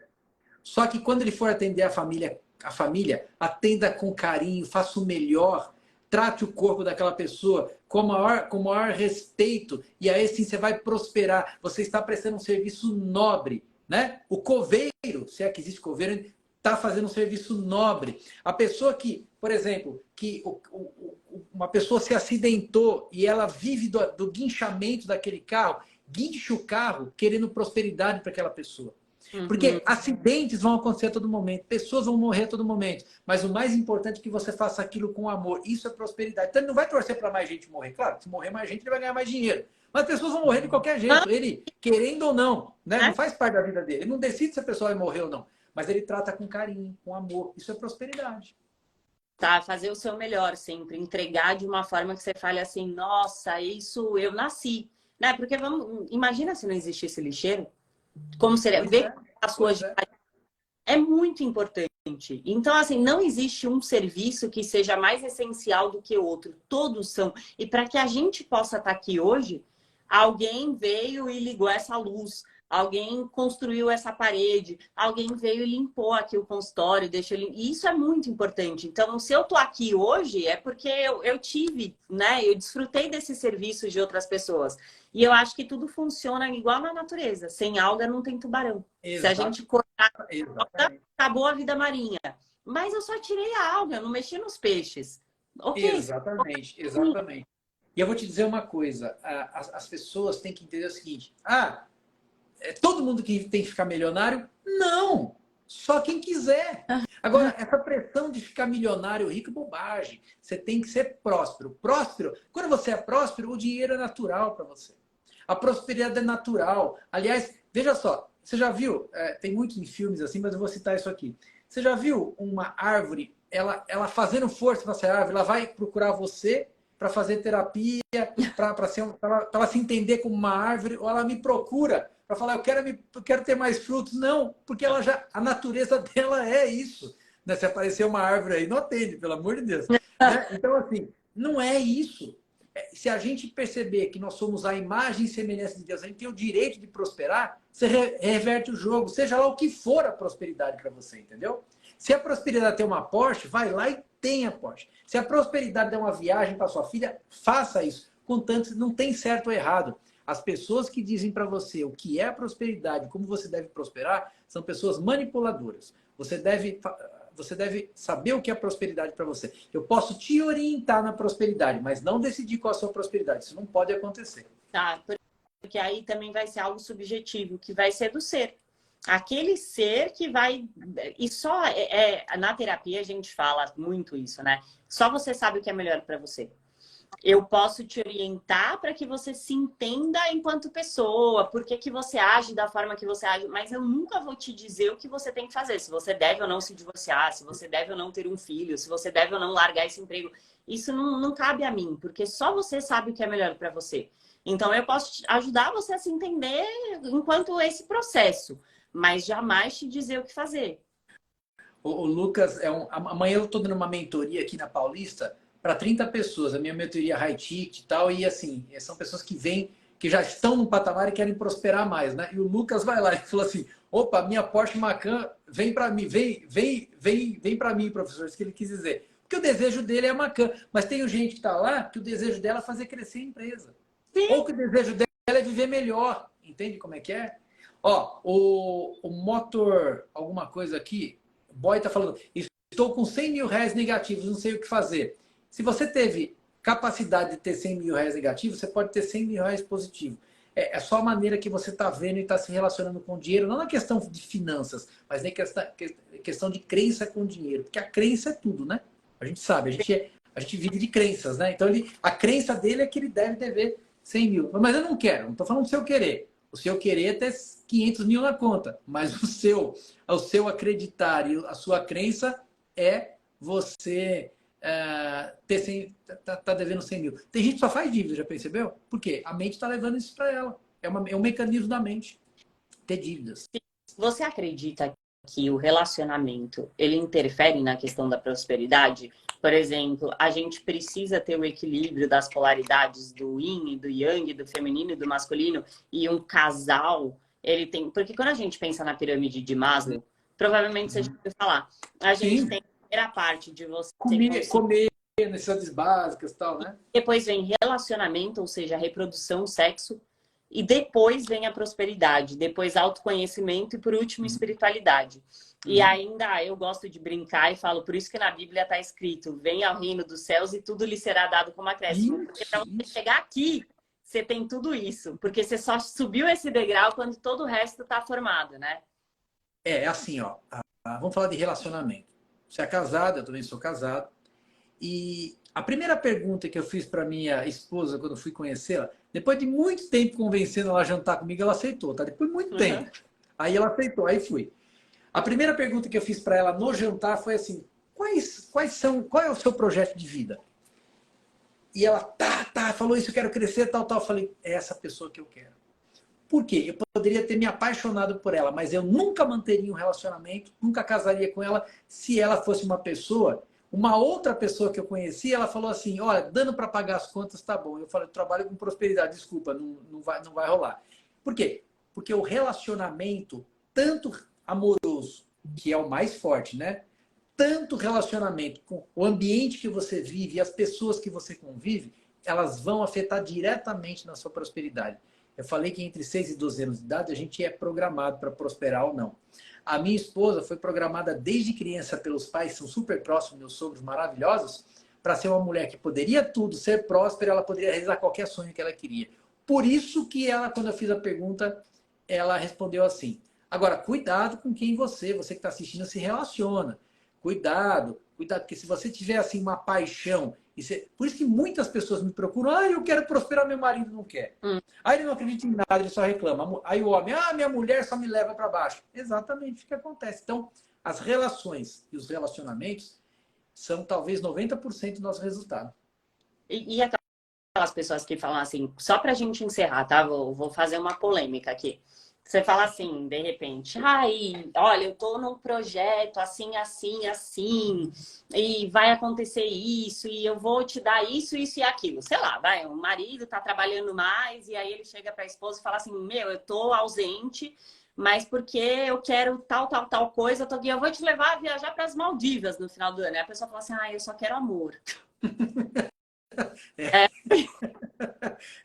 Só que quando ele for atender a família, atenda com carinho, faça o melhor, trate o corpo daquela pessoa com o maior respeito, e aí sim você vai prosperar. Você está prestando um serviço nobre, né? O coveiro, se é que existe coveiro, está fazendo um serviço nobre. A pessoa que, por exemplo, uma pessoa se acidentou e ela vive do guinchamento daquele carro, guincha o carro querendo prosperidade para aquela pessoa. Porque acidentes vão acontecer a todo momento, pessoas vão morrer a todo momento, mas o mais importante é que você faça aquilo com amor. Isso é prosperidade. Então ele não vai torcer para mais gente morrer. Claro, se morrer mais gente, ele vai ganhar mais dinheiro. Mas as pessoas vão morrer de qualquer jeito, ele querendo ou não, né? Não faz parte da vida dele. Ele não decide se a pessoa vai morrer ou não, mas ele trata com carinho, com amor. Isso é prosperidade. Tá, fazer o seu melhor sempre, entregar de uma forma que você fale assim: nossa, isso eu nasci, né? Porque imagina se não existisse lixeiro, como seria? Ver as suas é muito importante. Então, assim, não existe um serviço que seja mais essencial do que o outro. Todos são. E para que a gente possa estar aqui hoje, alguém veio e ligou essa luz. Alguém construiu essa parede, alguém veio e limpou aqui o consultório, deixou limpo. E isso é muito importante. Então, se eu tô aqui hoje, é porque eu tive, né? Eu desfrutei desses serviços de outras pessoas. E eu acho que tudo funciona igual na natureza. Sem alga não tem tubarão. Exato. Se a gente cortar a alga, acabou a vida marinha. Mas eu só tirei a alga, eu não mexi nos peixes. Okay. Exatamente, exatamente. E eu vou te dizer uma coisa. As pessoas têm que entender o seguinte. Todo mundo que tem que ficar milionário? Não! Só quem quiser. Agora, essa pressão de ficar milionário, rico, é bobagem. Você tem que ser próspero. Próspero, quando você é próspero, o dinheiro é natural para você. A prosperidade é natural. Aliás, veja só, você já viu, tem muitos em filmes assim, mas eu vou citar isso aqui. Você já viu uma árvore, ela fazendo força para essa árvore, ela vai procurar você para fazer terapia, para ela se entender como uma árvore, ou ela me procura para falar, eu quero ter mais frutos. Não, porque a natureza dela é isso. Né? Se aparecer uma árvore aí, não atende, pelo amor de Deus. Né? Então, assim, não é isso. Se a gente perceber que nós somos a imagem e semelhança de Deus, a gente tem o direito de prosperar, você reverte o jogo, seja lá o que for a prosperidade para você, entendeu? Se a prosperidade tem uma Porsche, vai lá e tenha Porsche. Se a prosperidade der uma viagem para sua filha, faça isso. Contanto, não tem certo ou errado. As pessoas que dizem para você o que é a prosperidade, como você deve prosperar, são pessoas manipuladoras. Você deve saber o que é prosperidade para você. Eu posso te orientar na prosperidade, mas não decidir qual é a sua prosperidade. Isso não pode acontecer. Tá, porque aí também vai ser algo subjetivo, que vai ser do ser. Aquele ser que vai... E só na terapia a gente fala muito isso, né? Só você sabe o que é melhor para você. Eu posso te orientar para que você se entenda enquanto pessoa, por que você age da forma que você age, mas eu nunca vou te dizer o que você tem que fazer, se você deve ou não se divorciar, se você deve ou não ter um filho, se você deve ou não largar esse emprego. Isso não cabe a mim, porque só você sabe o que é melhor para você. Então eu posso ajudar você a se entender enquanto esse processo, mas jamais te dizer o que fazer. O Lucas, amanhã eu estou dando uma mentoria aqui na Paulista, para 30 pessoas, a minha mentoria high ticket e tal, e assim, são pessoas que vêm, que já estão no patamar e querem prosperar mais, né? E o Lucas vai lá e falou assim, opa, minha Porsche Macan vem para mim, vem para mim, professor, isso que ele quis dizer. Porque o desejo dele é a Macan, mas tem gente que está lá que o desejo dela é fazer crescer a empresa. Sim. Ou que o desejo dela é viver melhor, entende como é que é? Ó, o motor, alguma coisa aqui, o boy tá falando, estou com 100 mil reais negativos, não sei o que fazer. Se você teve capacidade de ter 100 mil reais negativos, você pode ter 100 mil reais positivo. É só a maneira que você está vendo e está se relacionando com o dinheiro, não na questão de finanças, mas na questão de crença com o dinheiro. Porque a crença é tudo, né? A gente sabe, a gente vive de crenças, né? Então a crença dele é que ele deve dever 100 mil. Mas eu não quero, não estou falando do seu querer. O seu querer é ter 500 mil na conta, mas o seu acreditar e a sua crença é você... tá devendo 100 mil. Tem gente que só faz dívida, já percebeu? Por quê? A mente está levando isso para ela. É um mecanismo da mente ter dívidas. Você acredita que o relacionamento ele interfere na questão da prosperidade? Por exemplo, a gente precisa ter o equilíbrio das polaridades do yin e do yang, do feminino e do masculino, e um casal, ele tem... Porque quando a gente pensa na pirâmide de Maslow, provavelmente você já ouviu falar, a gente Sim. tem a primeira parte de você comer necessidades básicas e tal, né? Depois vem relacionamento, ou seja, reprodução, sexo. E depois vem a prosperidade. Depois autoconhecimento e, por último, espiritualidade. E ainda eu gosto de brincar e falo, por isso que na Bíblia está escrito, venha ao reino dos céus e tudo lhe será dado como acréscimo. Porque para você chegar aqui, você tem tudo isso. Porque você só subiu esse degrau quando todo o resto está formado, né? É assim, ó. Vamos falar de relacionamento. Você é casado, eu também sou casado. E a primeira pergunta que eu fiz para minha esposa quando fui conhecê-la, depois de muito tempo convencendo ela a jantar comigo, ela aceitou, tá? Depois de muito tempo. Aí ela aceitou, aí fui. A primeira pergunta que eu fiz para ela no jantar foi assim, qual é o seu projeto de vida? E ela, falou isso, eu quero crescer, tal. Eu falei, é essa pessoa que eu quero. Por quê? Eu poderia ter me apaixonado por ela, mas eu nunca manteria um relacionamento, nunca casaria com ela se ela fosse uma pessoa. Uma outra pessoa que eu conheci, ela falou assim, olha, dando para pagar as contas, tá bom. Eu falei, eu trabalho com prosperidade, desculpa, não vai rolar. Por quê? Porque o relacionamento, tanto amoroso, que é o mais forte, né? Tanto relacionamento com o ambiente que você vive e as pessoas que você convive, elas vão afetar diretamente na sua prosperidade. Eu falei que entre 6 e 12 anos de idade a gente é programado para prosperar ou não. A minha esposa foi programada desde criança pelos pais, são super próximos, meus sogros maravilhosos, para ser uma mulher que poderia tudo, ser próspera, ela poderia realizar qualquer sonho que ela queria. Por isso que ela, quando eu fiz a pergunta, ela respondeu assim. Agora, cuidado com quem você que está assistindo, se relaciona. Cuidado, porque se você tiver assim uma paixão... Por isso que muitas pessoas me procuram, eu quero prosperar, meu marido não quer. Aí ele não acredita em nada, ele só reclama. Aí o homem, minha mulher só me leva para baixo. Exatamente o que acontece. Então, as relações e os relacionamentos são talvez 90% do nosso resultado. E aquelas pessoas que falam assim, só pra gente encerrar, tá? Vou fazer uma polêmica aqui. Você fala assim, de repente, ai, olha, eu tô num projeto assim, assim, assim, e vai acontecer isso, e eu vou te dar isso, isso e aquilo. Sei lá, vai, o marido tá trabalhando mais, e aí ele chega pra esposa e fala assim, meu, eu tô ausente, mas porque eu quero tal, tal, tal coisa, eu vou te levar a viajar para as Maldivas no final do ano. Aí a pessoa fala assim, ah, eu só quero amor. É,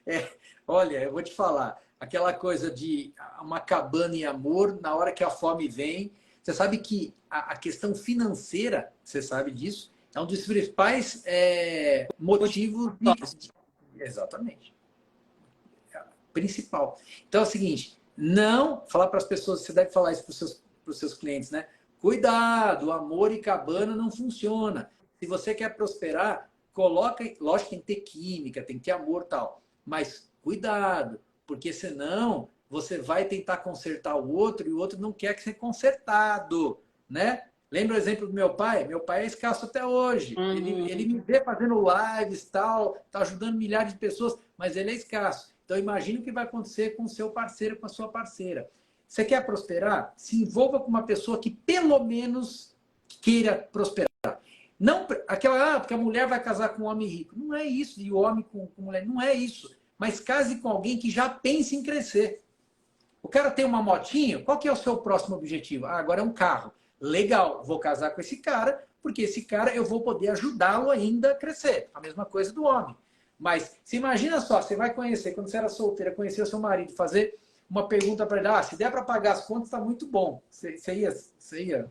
É, é. Olha, eu vou te falar, aquela coisa de uma cabana e amor, na hora que a fome vem, você sabe que a questão financeira, você sabe disso, é um dos principais motivos exatamente, principal. Então é o seguinte, não falar para as pessoas, você deve falar isso para os seus clientes, né? Cuidado, amor e cabana não funciona. Se você quer prosperar, coloca, lógico que tem que ter química, tem que ter amor e tal, mas cuidado, porque senão você vai tentar consertar o outro e o outro não quer que seja consertado, né? Lembra o exemplo do meu pai? Meu pai é escasso até hoje. Ele uhum. me vê fazendo lives, tal, tá ajudando milhares de pessoas, mas ele é escasso. Então, imagine o que vai acontecer com o seu parceiro, com a sua parceira. Você quer prosperar? Se envolva com uma pessoa que pelo menos queira prosperar. Não aquela, porque a mulher vai casar com um homem rico. Não é isso. E o homem com mulher. Não é isso. Mas case com alguém que já pense em crescer. O cara tem uma motinha, qual que é o seu próximo objetivo? Ah, agora é um carro. Legal, vou casar com esse cara, porque esse cara eu vou poder ajudá-lo ainda a crescer. A mesma coisa do homem. Mas se imagina só, você vai conhecer, quando você era solteira, conhecer o seu marido, fazer uma pergunta para ele, ah, se der para pagar as contas, está muito bom. Você ia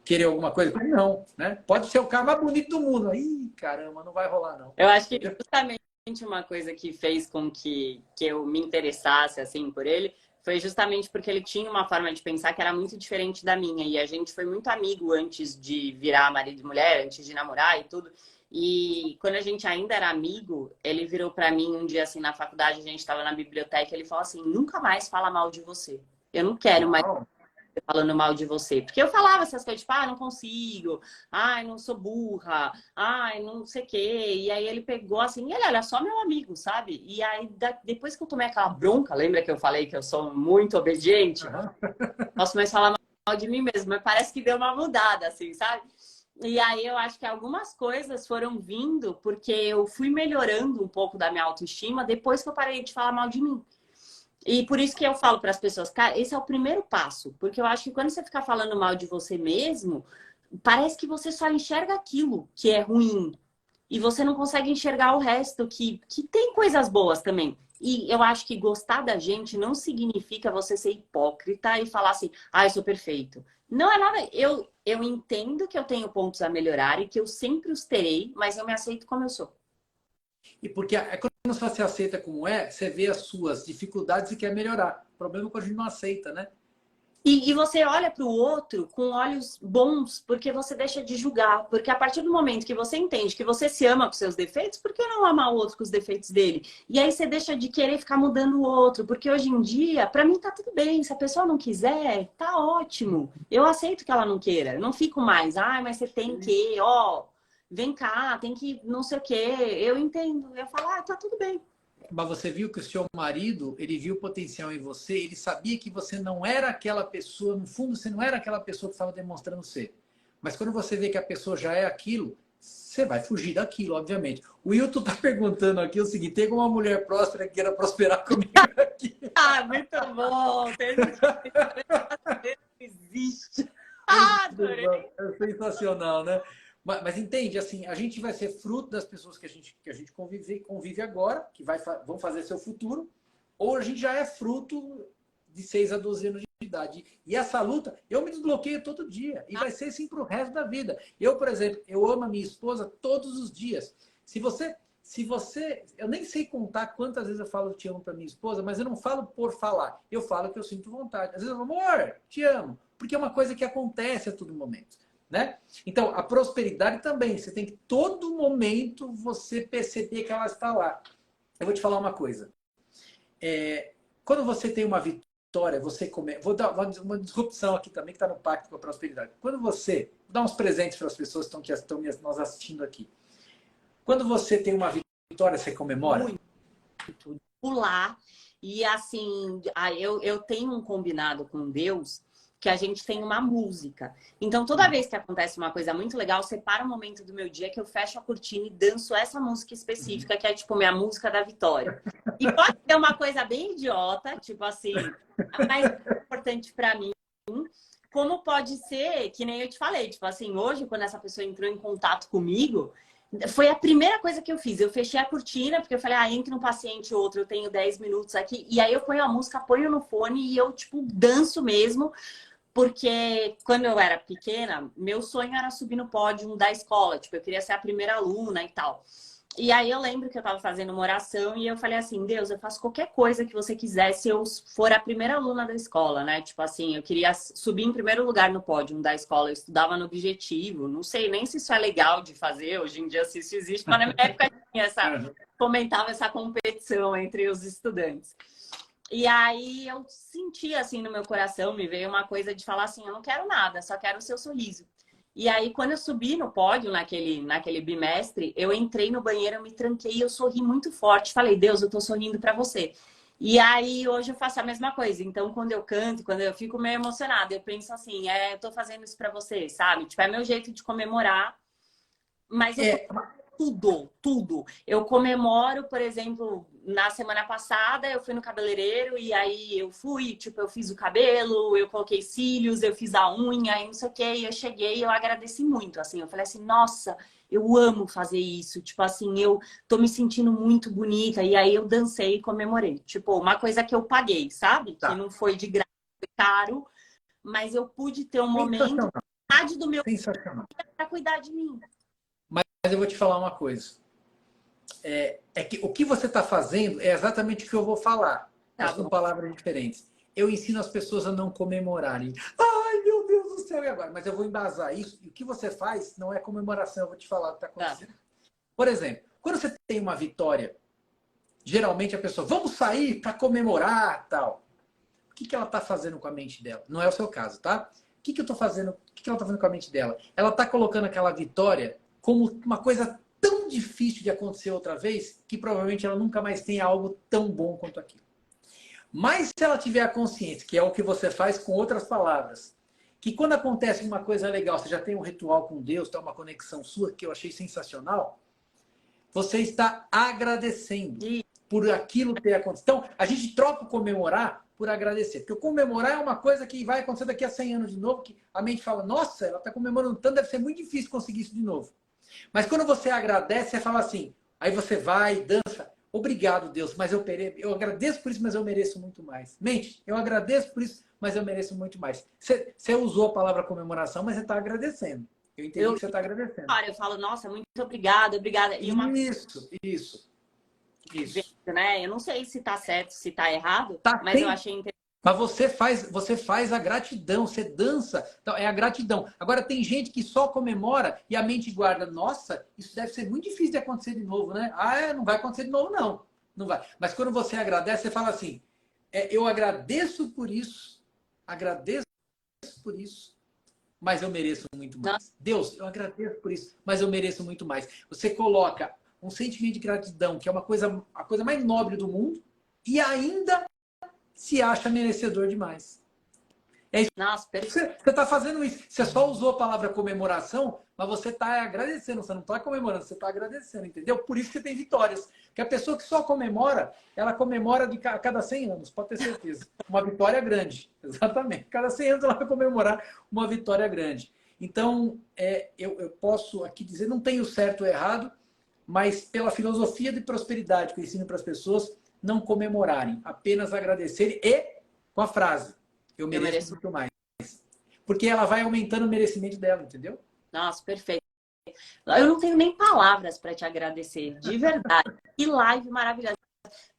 querer alguma coisa? Não, né? Pode ser o carro mais bonito do mundo. Ih, caramba, não vai rolar não. Eu acho que Entendeu? justamente uma coisa que fez com que eu me interessasse assim por ele foi justamente porque ele tinha uma forma de pensar que era muito diferente da minha. E a gente foi muito amigo antes de virar marido e mulher, antes de namorar e tudo. E quando a gente ainda era amigo, ele virou para mim um dia assim na faculdade, a gente estava na biblioteca, e ele falou assim: "Nunca mais fala mal de você. Eu não quero mais Uau. falando mal de você". Porque eu falava essas coisas, tipo, ah, não consigo, ai, não sou burra, ai, não sei o quê. E aí ele pegou assim, e ele era só meu amigo, sabe? E aí, depois que eu tomei aquela bronca, lembra que eu falei que eu sou muito obediente? Uhum. Posso mais falar mal de mim mesmo, mas parece que deu uma mudada, assim, sabe? E aí eu acho que algumas coisas foram vindo porque eu fui melhorando um pouco da minha autoestima depois que eu parei de falar mal de mim. E por isso que eu falo para as pessoas, cara, esse é o primeiro passo. Porque eu acho que quando você ficar falando mal de você mesmo, parece que você só enxerga aquilo que é ruim. E você não consegue enxergar o resto, que tem coisas boas também. E eu acho que gostar da gente não significa você ser hipócrita e falar assim, ah, eu sou perfeito. Não é nada. Eu entendo que eu tenho pontos a melhorar e que eu sempre os terei, mas eu me aceito como eu sou. E porque quando você se aceita como é, você vê as suas dificuldades e quer melhorar. O problema é quando a gente não aceita, né? E você olha para o outro com olhos bons, porque você deixa de julgar. Porque a partir do momento que você entende que você se ama com seus defeitos, por que não amar o outro com os defeitos dele? E aí você deixa de querer ficar mudando o outro. Porque hoje em dia, para mim tá tudo bem. Se a pessoa não quiser, tá ótimo. Eu aceito que ela não queira. Eu não fico mais, ai, mas você tem que, ó, vem cá, tem que não sei o quê. Eu entendo. Eu falo, ah, tá tudo bem. Mas você viu que o seu marido, ele viu o potencial em você, ele sabia que você não era aquela pessoa, no fundo você não era aquela pessoa que estava demonstrando ser. Mas quando você vê que a pessoa já é aquilo, você vai fugir daquilo, obviamente. O Wilton está perguntando aqui o seguinte: tem alguma mulher próspera que queira prosperar comigo aqui? Ah, muito bom. Existe. Ah, Muito adorei. bom. É sensacional, né? Mas entende, assim, a gente vai ser fruto das pessoas que a gente convive agora, que vão fazer seu futuro, ou a gente já é fruto de 6 a 12 anos de idade. E essa luta, eu me desbloqueio todo dia. E vai ser assim para o resto da vida. Eu, por exemplo, eu amo a minha esposa todos os dias. Eu nem sei contar quantas vezes eu falo te amo para minha esposa, mas eu não falo por falar. Eu falo que eu sinto vontade. Às vezes eu falo, amor, te amo. Porque é uma coisa que acontece a todo momento. Né? Então, a prosperidade também. Você tem que, todo momento, você perceber que ela está lá. Eu vou te falar uma coisa. Quando você tem uma vitória, você começa. Vou dar uma disrupção aqui também, que está no pacto com a prosperidade. Quando você dá uns presentes para as pessoas que estão nos assistindo aqui. Quando você tem uma vitória, você comemora? Muito. Pular. E assim, eu tenho um combinado com Deus que a gente tem uma música. Então, toda vez que acontece uma coisa muito legal, separa um momento do meu dia que eu fecho a cortina e danço essa música específica, que é tipo minha música da vitória. E pode ser uma coisa bem idiota, tipo assim, mas é importante pra mim. Como pode ser, que nem eu te falei, tipo assim, hoje, quando essa pessoa entrou em contato comigo, foi a primeira coisa que eu fiz. Eu fechei a cortina, porque eu falei, entre um paciente e outro, eu tenho 10 minutos aqui. E aí eu ponho a música, ponho no fone e eu, tipo, danço mesmo. Porque quando eu era pequena, meu sonho era subir no pódio da escola. Tipo, eu queria ser a primeira aluna e tal. E aí eu lembro que eu tava fazendo uma oração e eu falei assim, Deus, eu faço qualquer coisa que você quiser se eu for a primeira aluna da escola, né? Tipo assim, eu queria subir em primeiro lugar no pódio da escola. Eu estudava no Objetivo. Não sei nem se isso é legal de fazer. Hoje em dia, se isso existe. Mas na minha época tinha comentava essa competição entre os estudantes. E aí eu senti assim no meu coração, me veio uma coisa de falar assim, eu não quero nada, só quero o seu sorriso. E aí quando eu subi no pódio naquele bimestre, eu entrei no banheiro, eu me tranquei e eu sorri muito forte. Falei, Deus, eu tô sorrindo pra você. E aí hoje eu faço a mesma coisa. Então quando eu canto, quando eu fico meio emocionada, eu penso assim, eu tô fazendo isso pra você, sabe? Tipo, é meu jeito de comemorar, mas eu tudo. Eu comemoro, por exemplo, na semana passada eu fui no cabeleireiro e aí eu fui, tipo, eu fiz o cabelo, eu coloquei cílios, eu fiz a unha e não sei o que, e eu cheguei e eu agradeci muito, assim, eu falei assim, nossa, eu amo fazer isso, tipo assim, eu tô me sentindo muito bonita, e aí eu dancei e comemorei, tipo, uma coisa que eu paguei, sabe? Que Tá. não foi de graça, foi caro, mas eu pude ter um momento, Sensacional. metade do meu Sensacional. dia pra cuidar de mim. Mas eu vou te falar uma coisa. É que o que você está fazendo é exatamente o que eu vou falar, Tá mas com bom. palavras diferentes. Eu ensino as pessoas a não comemorarem. Ai, meu Deus do céu, e agora? Mas eu vou embasar isso. E o que você faz não é comemoração, eu vou te falar o que está Tá. acontecendo. Por exemplo, quando você tem uma vitória, geralmente a pessoa, vamos sair para comemorar, tal. O que ela está fazendo com a mente dela? Não é o seu caso, tá? O que eu estou fazendo? O que ela está fazendo com a mente dela? Ela está colocando aquela vitória como uma coisa tão difícil de acontecer outra vez que provavelmente ela nunca mais tenha algo tão bom quanto aquilo. Mas se ela tiver a consciência, que é o que você faz com outras palavras, que quando acontece uma coisa legal, você já tem um ritual com Deus, tem uma conexão sua que eu achei sensacional, você está agradecendo E por aquilo ter acontecido. Então, a gente troca o comemorar por agradecer. Porque o comemorar é uma coisa que vai acontecer daqui a 100 anos de novo, que a mente fala, nossa, ela está comemorando tanto, deve ser muito difícil conseguir isso de novo. Mas quando você agradece, você fala assim, aí você vai, dança, obrigado, Deus, mas eu agradeço por isso, mas eu mereço muito mais. Mente, eu agradeço por isso, mas eu mereço muito mais. Você usou a palavra comemoração, mas você está agradecendo. Eu entendi que você está agradecendo. eu falo, nossa, muito obrigada, obrigada. E uma Isso. vez, né? Eu não sei se tá certo, se tá errado, Tá, mas eu achei interessante. mas você faz a gratidão, você dança, então é a gratidão. Agora tem gente que só comemora e a mente guarda, nossa, isso deve ser muito difícil de acontecer de novo, né? Não vai acontecer de novo, não. Não vai. Mas quando você agradece, você fala assim, eu agradeço por isso, mas eu mereço muito Nossa, mais. Deus, eu agradeço por isso, mas eu mereço muito mais. Você coloca um sentimento de gratidão, que é a coisa mais nobre do mundo, e ainda se acha merecedor demais. É isso. nossa, perfeito. Você está fazendo isso. Você só usou a palavra comemoração, mas você está agradecendo. Você não está comemorando, você está agradecendo, entendeu? Por isso que você tem vitórias. Porque a pessoa que só comemora, ela comemora a cada 100 anos, pode ter certeza. Uma vitória grande. Exatamente. Cada 100 anos ela vai comemorar uma vitória grande. Então, eu posso aqui dizer, não tenho certo ou errado, mas pela filosofia de prosperidade que eu ensino para as pessoas, não comemorarem, apenas agradecerem e com a frase, eu mereço muito mais. Porque ela vai aumentando o merecimento dela, entendeu? Nossa, perfeito. Eu não tenho nem palavras para te agradecer, de verdade. Que live maravilhosa.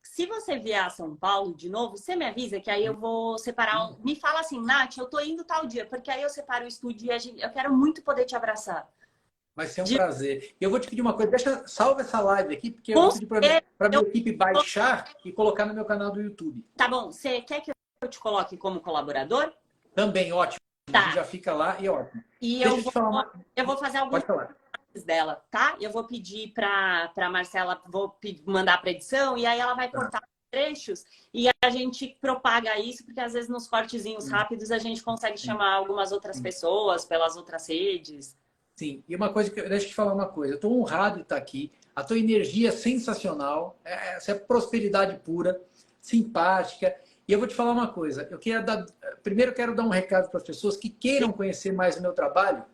Se você vier a São Paulo de novo, você me avisa que aí eu vou separar Me fala assim, Nath, eu tô indo tal dia, porque aí eu separo o estúdio e eu quero muito poder te abraçar. Vai ser um prazer. E eu vou te pedir uma coisa, salva essa live aqui, porque eu Com vou pedir para a minha eu... equipe baixar e colocar no meu canal do YouTube. Tá bom, você quer que eu te coloque como colaborador? Também, ótimo. A gente Tá. já fica lá e ótimo. E Deixa eu te falar eu vou fazer alguns Pode falar. dela, tá? Eu vou pedir para Marcela, mandar para edição e aí ela vai cortar trechos e a gente propaga isso, porque às vezes nos cortezinhos rápidos a gente consegue chamar algumas outras pessoas pelas outras redes. Sim, e uma coisa que deixa eu te falar uma coisa, eu estou honrado de estar aqui, a tua energia é sensacional, essa é prosperidade pura, simpática, e eu vou te falar uma coisa, primeiro eu quero dar um recado para as pessoas que queiram conhecer mais o meu trabalho,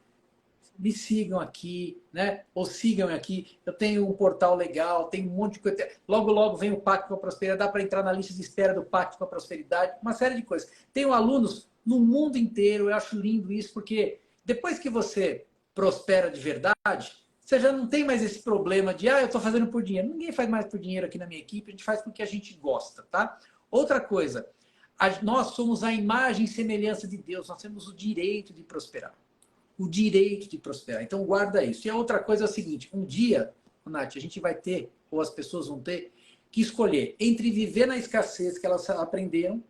me sigam aqui, né? Ou sigam aqui. Eu tenho um portal legal, tem um monte de coisa. Logo, logo vem o Pacto com a Prosperidade, dá para entrar na lista de espera do Pacto com a Prosperidade, uma série de coisas. Tenho alunos no mundo inteiro, eu acho lindo isso, porque depois que você prospera de verdade, você já não tem mais esse problema de, eu estou fazendo por dinheiro. Ninguém faz mais por dinheiro aqui na minha equipe, a gente faz porque a gente gosta, tá? Outra coisa, nós somos a imagem e semelhança de Deus, nós temos o direito de prosperar. O direito de prosperar. Então, guarda isso. E a outra coisa é o seguinte, um dia, Nath, a gente vai ter, ou as pessoas vão ter, que escolher entre viver na escassez que elas aprenderam,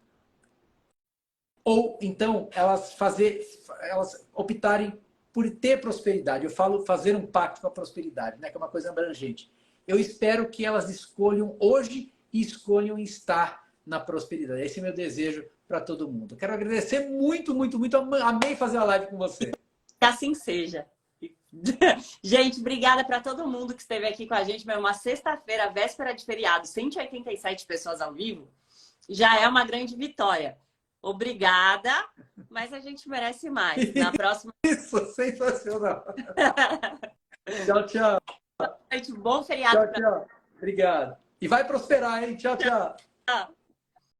ou então elas optarem por ter prosperidade. Eu falo fazer um pacto com a prosperidade, né? Que é uma coisa abrangente. Eu espero que elas escolham hoje e escolham estar na prosperidade. Esse é o meu desejo para todo mundo. Eu quero agradecer muito, muito, muito. Amei fazer a live com você. Que assim seja. Gente, obrigada para todo mundo que esteve aqui com a gente. Uma sexta-feira, véspera de feriado, 187 pessoas ao vivo, já é uma grande vitória. Obrigada, mas a gente merece mais. Na próxima... Isso, sensacional. Tchau, tchau. Bom feriado. Tchau, tchau. Obrigado. E vai prosperar, hein? Tchau, tchau. Tchau.